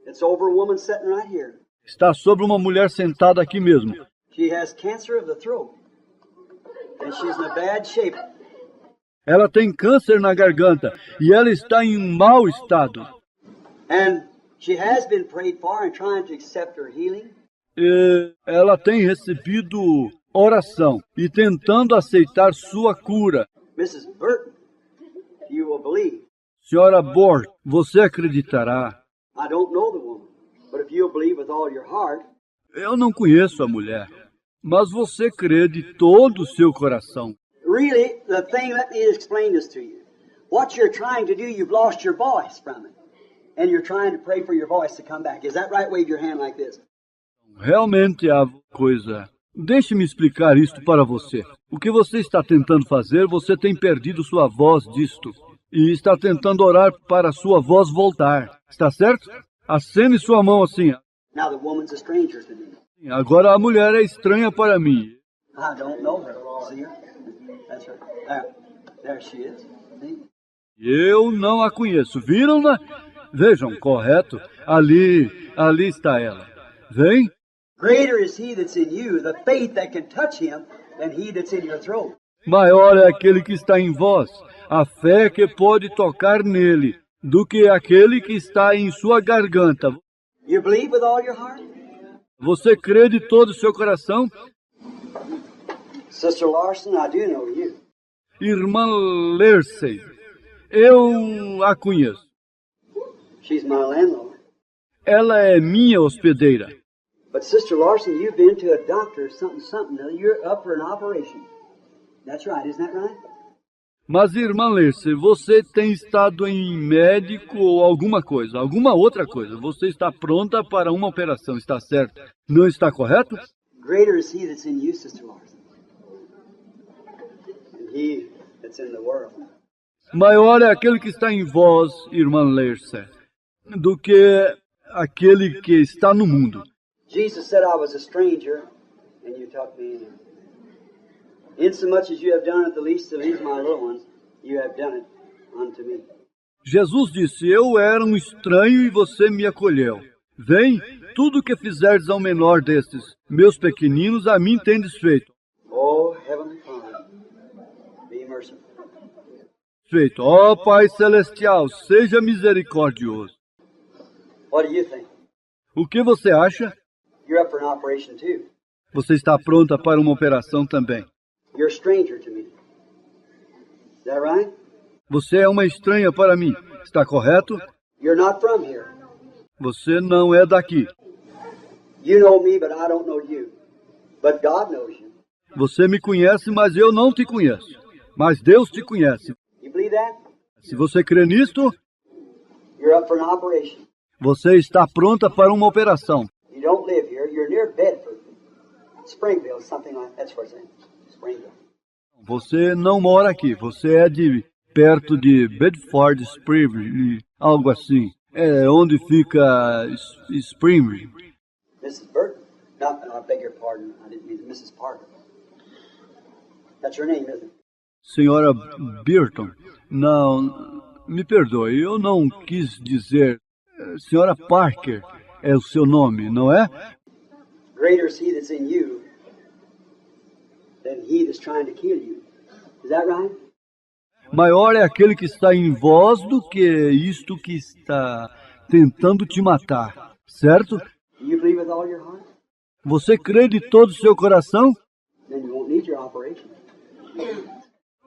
It's over a woman sitting right here. Está sobre uma mulher sentada aqui mesmo. She has cancer of the throat. And she's in a bad shape. Ela tem câncer na garganta e ela está em um mau estado. And she has been prayed for and trying to accept her healing. E ela tem recebido oração e tentando aceitar sua cura. Mrs. Burton, you will believe. Senhora Bort, você acreditará? I don't know the woman, but if you'll believe with all your heart, Eu não conheço a mulher, mas você crê de todo o seu coração. Really, the thing, let me explain this to you. What you're trying to do, you've lost your voice from it. And you're trying to pray for your voice to come back. Is that right? Wave your hand like this. Realmente a coisa. Deixe-me explicar isto para você. O que você está tentando fazer, você tem perdido sua voz disto. E está tentando orar para sua voz voltar. Está certo? Acene sua mão assim. Now the woman's a stranger to me. Agora a mulher é estranha para mim. I don't know her. See her? That's her. There she is. See? Eu não a conheço. Viram-na? Vejam, correto. Ali está ela. Vem. Greater is he that's in you, the faith that can touch him, than he that's in your throat. Maior é aquele que está em vós, a fé que pode tocar nele, do que aquele que está em sua garganta. You believe with all your heart? Você crê de todo o seu coração? Sister Larson, I do know you. Irmã Lersey, eu a conheço. She's my landlord. Ela é minha hospedeira. But Sister Larson, you've been to a doctor, something. Now you're up for an operation. That's right, isn't that right? Mas, irmã Lersey, você tem estado em médico ou alguma outra coisa. Você está pronta para uma operação, está certo? Não está correto? Greater is he that's in you, Sister Larson, than he that's in the world. Maior é aquele que está em vós, irmã Lersey, do que aquele que está no mundo. Jesus said I was a stranger, and you took me in. Insomuch as you have done it the least of these my little ones, you have done it unto me. Jesus disse, eu era um estranho e você me acolheu. Vem, tudo o que fizerdes ao menor destes, meus pequeninos, a mim tendes feito. Oh, Heavenly Father, be merciful. Feito, ó Pai Celestial, seja misericordioso. What do you think? O que você acha? You're up for an operation too. Você está pronta para uma operação também. You're a stranger to me. Is that right? Você é uma estranha para mim, está correto? You're not from here. Você não é daqui. You know me, but I don't know you. But God knows you. Você me conhece, mas eu não te conheço. Mas Deus te conhece. You believe that? Se você crê nisto, You're up for an operation. você está pronta para uma operação. You don't live here. You're near Bedford. Springville, something like that's where it's at. Springville. Você não mora aqui. Você é de perto de Bedford Springfield, algo assim. É onde fica Springfield. Mrs. Burton. I beg your pardon. I didn't mean to. Mrs. Parker. That's your name, isn't it? Senhora Burton. Não, me perdoe, eu não quis dizer. Senhora Parker é o seu nome, não é? Greater is he that's in you than he that's trying to kill you. Is that right? Maior é aquele que está em vós do que isto que está tentando te matar, certo? Do you believe with all your heart? Você crê de todo o seu coração? Then you won't need your operation.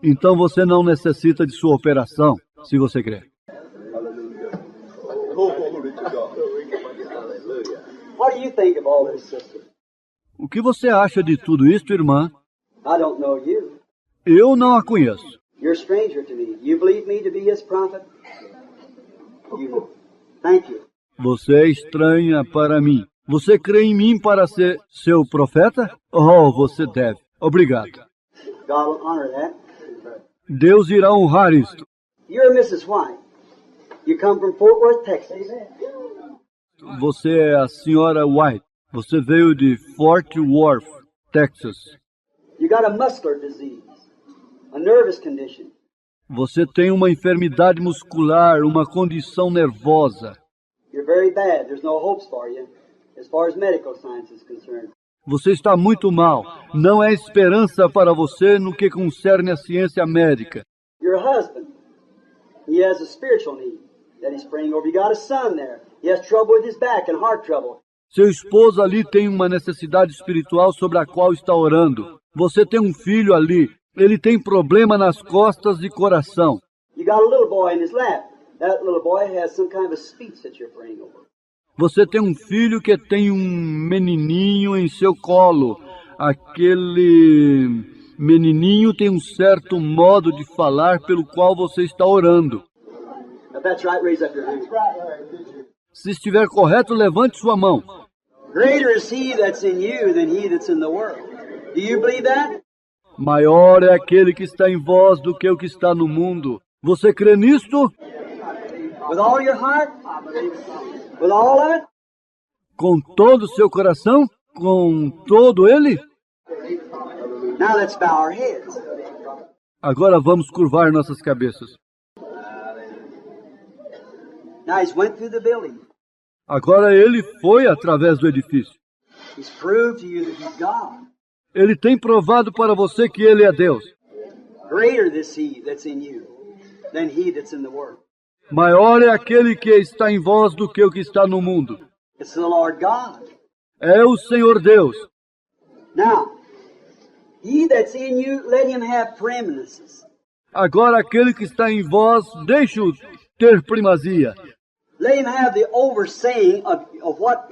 Então você não necessita de sua operação, se você crê. What do you think of all this, sister? O que você acha de tudo isto, irmã? I don't know you. Eu não a conheço. You're a stranger to me. You believe me to be his prophet? You. Thank you. Você é estranha para mim. Você crê em mim para ser seu profeta? Oh, você deve. Obrigado. God will honor that. Deus irá honrar isto. You're Mrs. White. You come from Fort Worth, Texas. Você é a senhora White. Você veio de Fort Worth, Texas. You got a muscular disease, a nervous condition. Você tem uma enfermidade muscular, uma condição nervosa. You're very bad. There's no hopes for you as far as medical science is concerned. Você está muito mal. Não há esperança para você no que concerne a ciência médica. Your husband, he has a spiritual need that he's praying over. You got a son there. He has trouble with his back and heart trouble. Seu esposo ali tem uma necessidade espiritual sobre a qual está orando. Você tem um filho ali. Ele tem problema nas costas e coração. You got a little boy in his lap. That little boy has some kind of a speech that you're praying over. Você tem um filho que tem um menininho em seu colo. Aquele menininho tem um certo modo de falar pelo qual você está orando. If that's right, raise up your hand. Se estiver correto, levante sua mão. Greater is He that's in you than he that's in the world. Do you believe that? Maior é aquele que está em vós do que o que está no mundo. Você crê nisto? With all your heart? With all of it? Com todo o seu coração? Com todo ele? Now let's bow our heads. Agora vamos curvar nossas cabeças. Now He's went through the building. Agora ele foi através do edifício. He's proved to you that He's God. Ele tem provado para você que ele é Deus. Greater is He that's in you than he that's in the world. Maior é aquele que está em vós do que o que está no mundo. It's the Lord God. É o Senhor Deus. Now, He that's in you, let Him have preeminences. Agora aquele que está em vós, deixe-o ter primazia. Let Him have the oversaying of what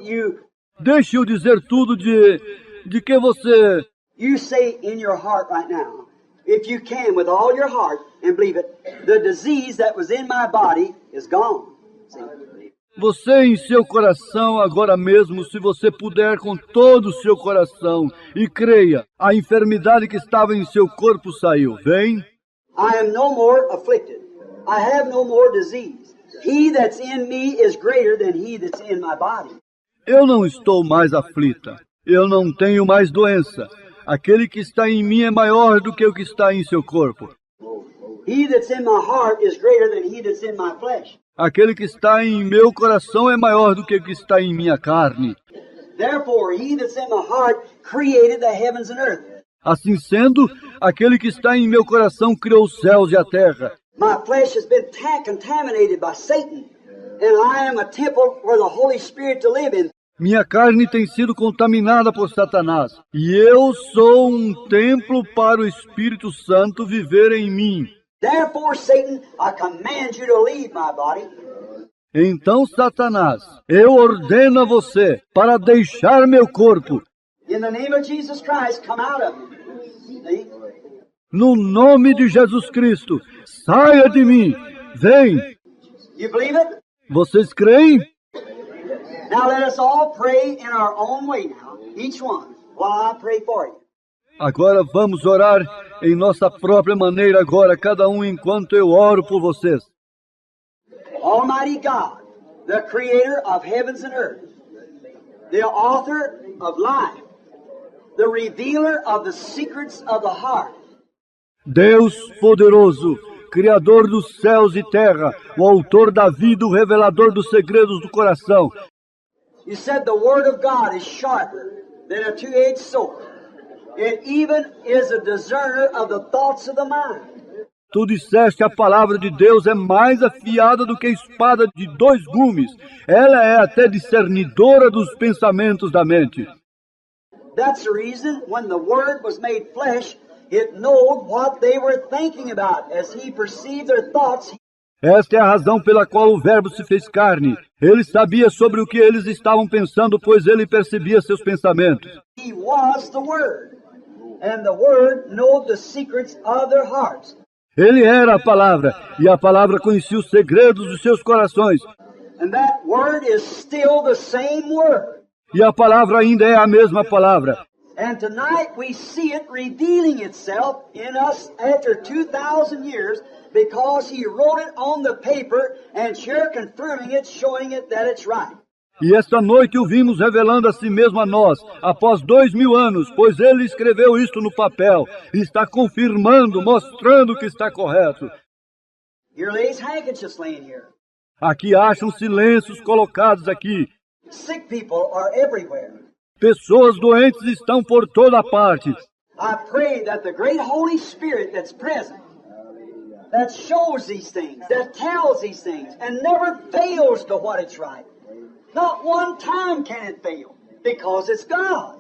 Deixe-o dizer tudo de que você... you say in your heart right now. If you can, with all your heart, and believe it, the disease that was in my body is gone. See? Você em seu coração agora mesmo, se você puder com todo o seu coração, e creia, a enfermidade que estava em seu corpo saiu. Vem. I am no more afflicted. I have no more disease. He that's in me is greater than he that's in my body. Eu não estou mais aflita. Eu não tenho mais doença. Aquele que está em mim é maior do que o que está em seu corpo. He that's in my heart is greater than he that's in my flesh. Aquele que está em meu coração é maior do que o que está em minha carne. Therefore, he that's in my heart created the heavens and earth. Assim sendo, aquele que está em meu coração criou os céus e a terra. My flesh has been contaminated by Satan, and I am a temple for the Holy Spirit to live in. Minha carne tem sido contaminada por Satanás, e eu sou um templo para o Espírito Santo viver em mim. Therefore, Satan, I command you to leave my body. Então, Satanás, eu ordeno a você para deixar meu corpo. In the name of Jesus Christ, come out of me. See? No nome de Jesus Cristo, saia de mim. Vem. You believe it? Vocês creem? Now let us all pray in our own way now, each one, while I pray for you. Agora vamos orar em nossa própria maneira agora, cada um enquanto eu oro por vocês. Almighty God, the creator of heavens and earth, the author of life, the revealer of the secrets of the heart. Deus poderoso, Criador dos céus e terra, o autor da vida, o revelador dos segredos do coração. You said the word of God is sharper than a two-edged sword. It even is a discerner of the thoughts of the mind. Tu disseste, a palavra de Deus é mais afiada do que a espada de 2 gumes. Ela é até discernidora dos pensamentos da mente. That's the reason when the Word was made flesh, it knowed what they were thinking about. As He perceived their thoughts, Esta é a razão pela qual o Verbo se fez carne. Ele sabia sobre o que eles estavam pensando, pois ele percebia seus pensamentos. He was the Word. And the Word knowed the secrets of their hearts. Ele era a palavra, e a palavra conhecia os segredos dos seus corações. And that Word is still the same Word. E a palavra ainda é a mesma palavra. And tonight we see it revealing itself in us after 2,000 years because He wrote it on the paper and sure confirming it, showing it that it's right. E esta noite o vimos revelando a si mesmo a nós, após 2000 anos, pois ele escreveu isto no papel, e está confirmando, mostrando que está correto. Here lays handkerchiefs laying here. Aqui acham-se lenços colocados aqui. Sick people are everywhere. Pessoas doentes estão por toda parte. I pray that the great Holy Spirit that's present, that shows these things, that tells these things, and never fails to what it's right. Not one time can it fail, because it's God.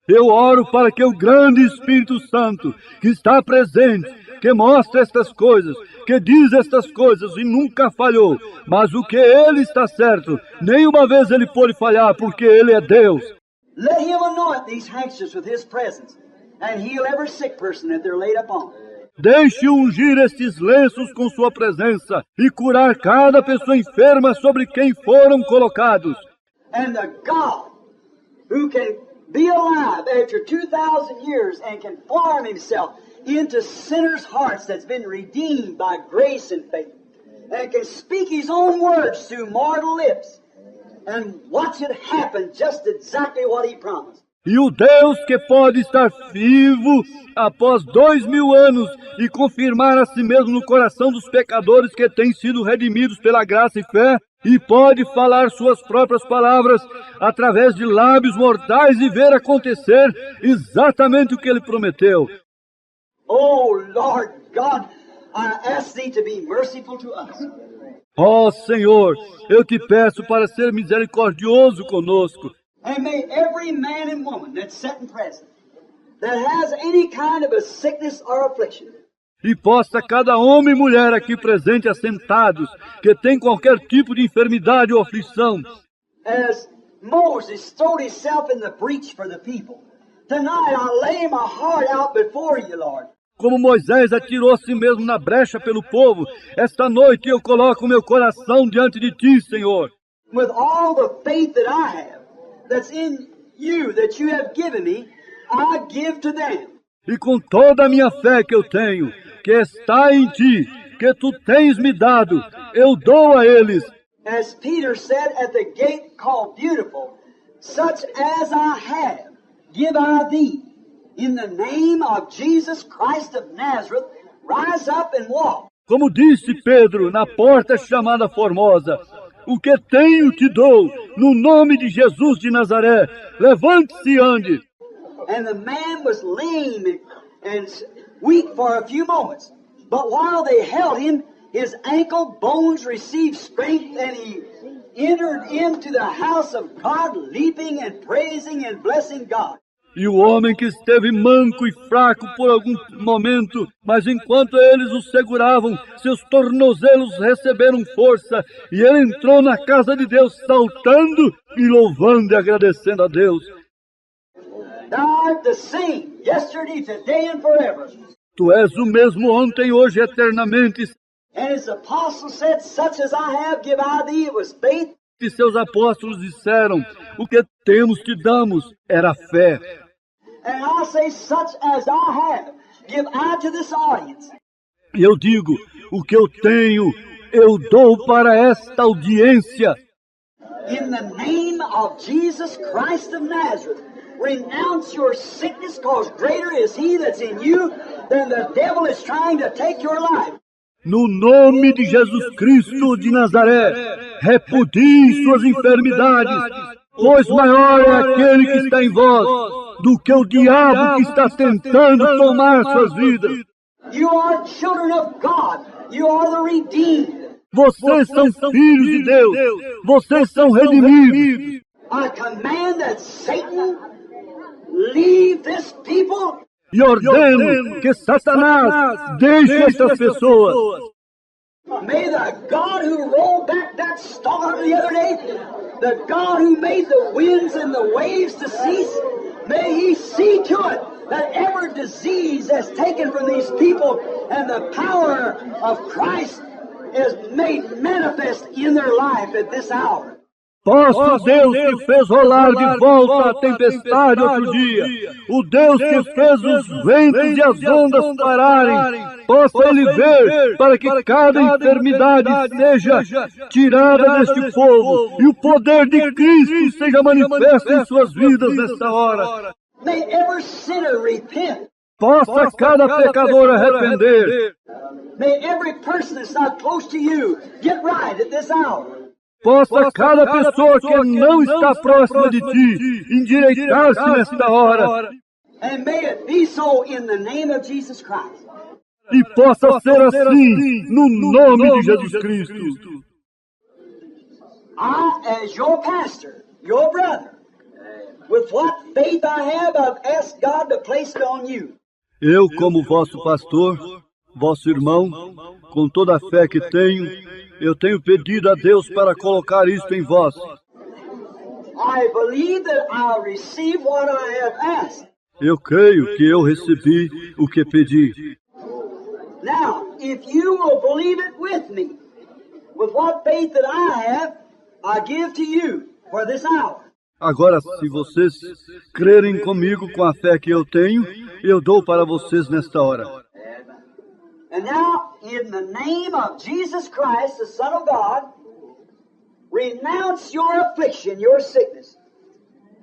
Eu oro para que o grande Espírito Santo, que está presente, que mostra estas coisas, que diz estas coisas e nunca falhou. Mas o que ele está certo, nenhuma vez ele pôde falhar, porque ele é Deus. Let him anoint these handkerchiefs with his presence and heal every sick person that they're laid upon. Deixe ungir estes lenços com sua presença e curar cada pessoa enferma sobre quem foram colocados. And the God who can be alive after 2,000 years and can form himself into sinners' hearts that's been redeemed by grace and faith, and can speak his own words through mortal lips, and watch it happen just exactly what he promised. E o Deus que pode estar vivo após 2000 anos e confirmar a si mesmo no coração dos pecadores que têm sido redimidos pela graça e fé, e pode falar suas próprias palavras através de lábios mortais e ver acontecer exatamente o que ele prometeu. Oh, Lord God, I ask thee to be merciful to us. Ó Senhor, eu te peço para ser misericordioso conosco. And may every man and woman that's sitting present, that has any kind of a sickness or affliction, E possa cada homem e mulher aqui presente assentados, que tem qualquer tipo de enfermidade ou aflição, as Moses throwed himself in the breach for the people, tonight I lay my heart out before you, Lord. como Moisés atirou a si mesmo na brecha pelo povo, esta noite eu coloco meu coração diante de ti, Senhor. With all the faith that I have, that's in you, that you have given me, I give to them. E com toda a minha fé que eu tenho, que está em ti, que tu tens me dado, eu dou a eles. As Peter said at the gate called Beautiful, such as I have, give I thee. In the name of Jesus Christ of Nazareth, rise up and walk. Como disse Pedro na porta chamada Formosa, o que tenho te dou, no nome de Jesus de Nazaré, levante-se e ande. And the man was lame and weak for a few moments. But while they held him, his ankle bones received strength, and he entered into the house of God, leaping and praising and blessing God. E o homem que esteve manco e fraco por algum momento, mas enquanto eles o seguravam, seus tornozelos receberam força, e ele entrou na casa de Deus saltando e louvando e agradecendo a Deus. Thou art the same, yesterday, today, and forever. Tu és o mesmo ontem, hoje e eternamente. And his apostles said, such as I have, give I thee. It was faith. E seus apóstolos disseram, o que temos te damos, era fé. And I say, such as I have, give I to this audience. E eu digo, o que eu tenho, eu dou para esta audiência. In the name of Jesus Christ of Nazareth, renounce your sickness, because greater is he that's in you than the devil is trying to take your life. No nome de Jesus Cristo de Nazaré, repudie suas enfermidades, pois maior é aquele que está em vós do que o diabo que está tentando tomar suas vidas. You are children of God. You are the redeemed. Vocês são filhos de Deus, vocês são redimidos. I command that Satan leave this people. E ordeno que Satanás deixe estas pessoas. May the God who rolled back that storm the other day, the God who made the winds and the waves to cease, may he see to it that every disease that's taken from these people and the power of Christ is made manifest in their life at this hour. Posso Deus que fez rolar de volta a tempestade outro dia, o Deus que fez os ventos e as ondas pararem, possa Ele ver para que cada enfermidade seja tirada deste povo e o poder de Cristo seja manifesto em suas vidas nesta hora. May every sinner repent. Possa cada pecador arrepender. May every person that's not close to you get right at this hour. Possa cada pessoa que não está próxima de ti endireitar-se nesta hora. And may it be so in the name of Jesus Christ. E possa ser assim no nome de Jesus Cristo. I, as your pastor, your brother, with what faith I have, I've asked God to place it on you. Eu, como vosso pastor, Vosso irmão, com toda a fé que tenho, eu tenho pedido a Deus para colocar isto em vós. I believe that I'll receive what I have asked. Eu creio que eu recebi o que pedi. Now, if you will believe it with me, with what faith that I have, I give to you for this hour. Agora, se vocês crerem comigo com a fé que eu tenho, eu dou para vocês nesta hora. And now, in the name of Jesus Christ, the Son of God, renounce your affliction, your sickness,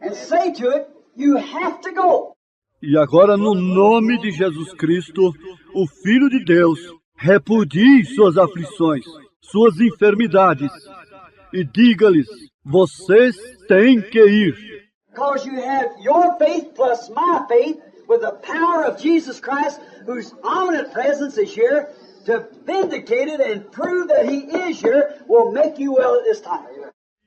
and say to it, you have to go. E agora, no nome de Jesus Cristo, o Filho de Deus, repudie suas aflições, suas enfermidades, e diga-lhes, vocês têm que ir. Because you have your faith plus my faith with the power of Jesus Christ, whose omnipotent presence is here, to vindicate it and prove that He is here, will make you well at this time.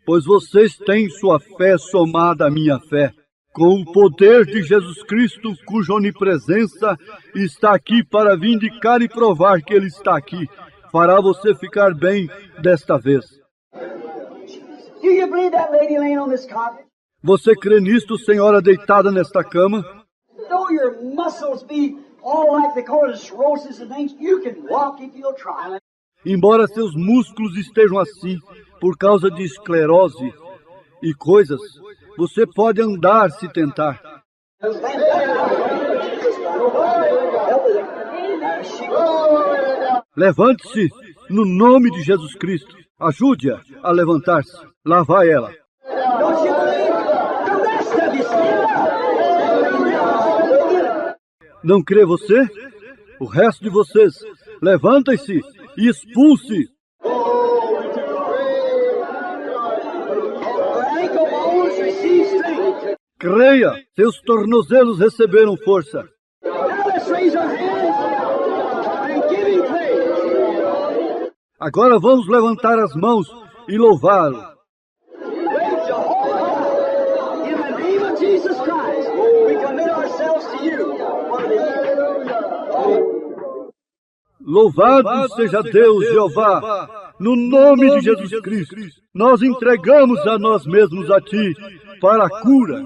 Pois vocês têm sua fé somada à minha fé, com o poder de Jesus Cristo, cuja onipresença está aqui para vindicar e provar que Ele está aqui, fará você ficar bem desta vez. Do you believe that lady laying on this cot? Você crê nisto, senhora deitada nesta cama? Though your muscles be all like the color of cirrhosis and things, you can walk if you'll try. Embora seus músculos estejam assim, por causa de esclerose e coisas, você pode andar se tentar. Levante-se no nome de Jesus Cristo. Ajude-a a levantar-se. Lá vai ela. Don't you believe? The rest of you stand up. Não crê você? O resto de vocês, levantem-se e expulse. Her ankle bones receive strength. Creia, seus tornozelos receberam força. Now let's raise our hands and give Him praise. Agora vamos levantar as mãos e louvá-lo. Praise Jehovah. In the name of Jesus Christ, we commit ourselves to you for the year. Louvado seja Deus, Jeová, no nome de Jesus Cristo. Nós entregamos a nós mesmos a Ti para a cura.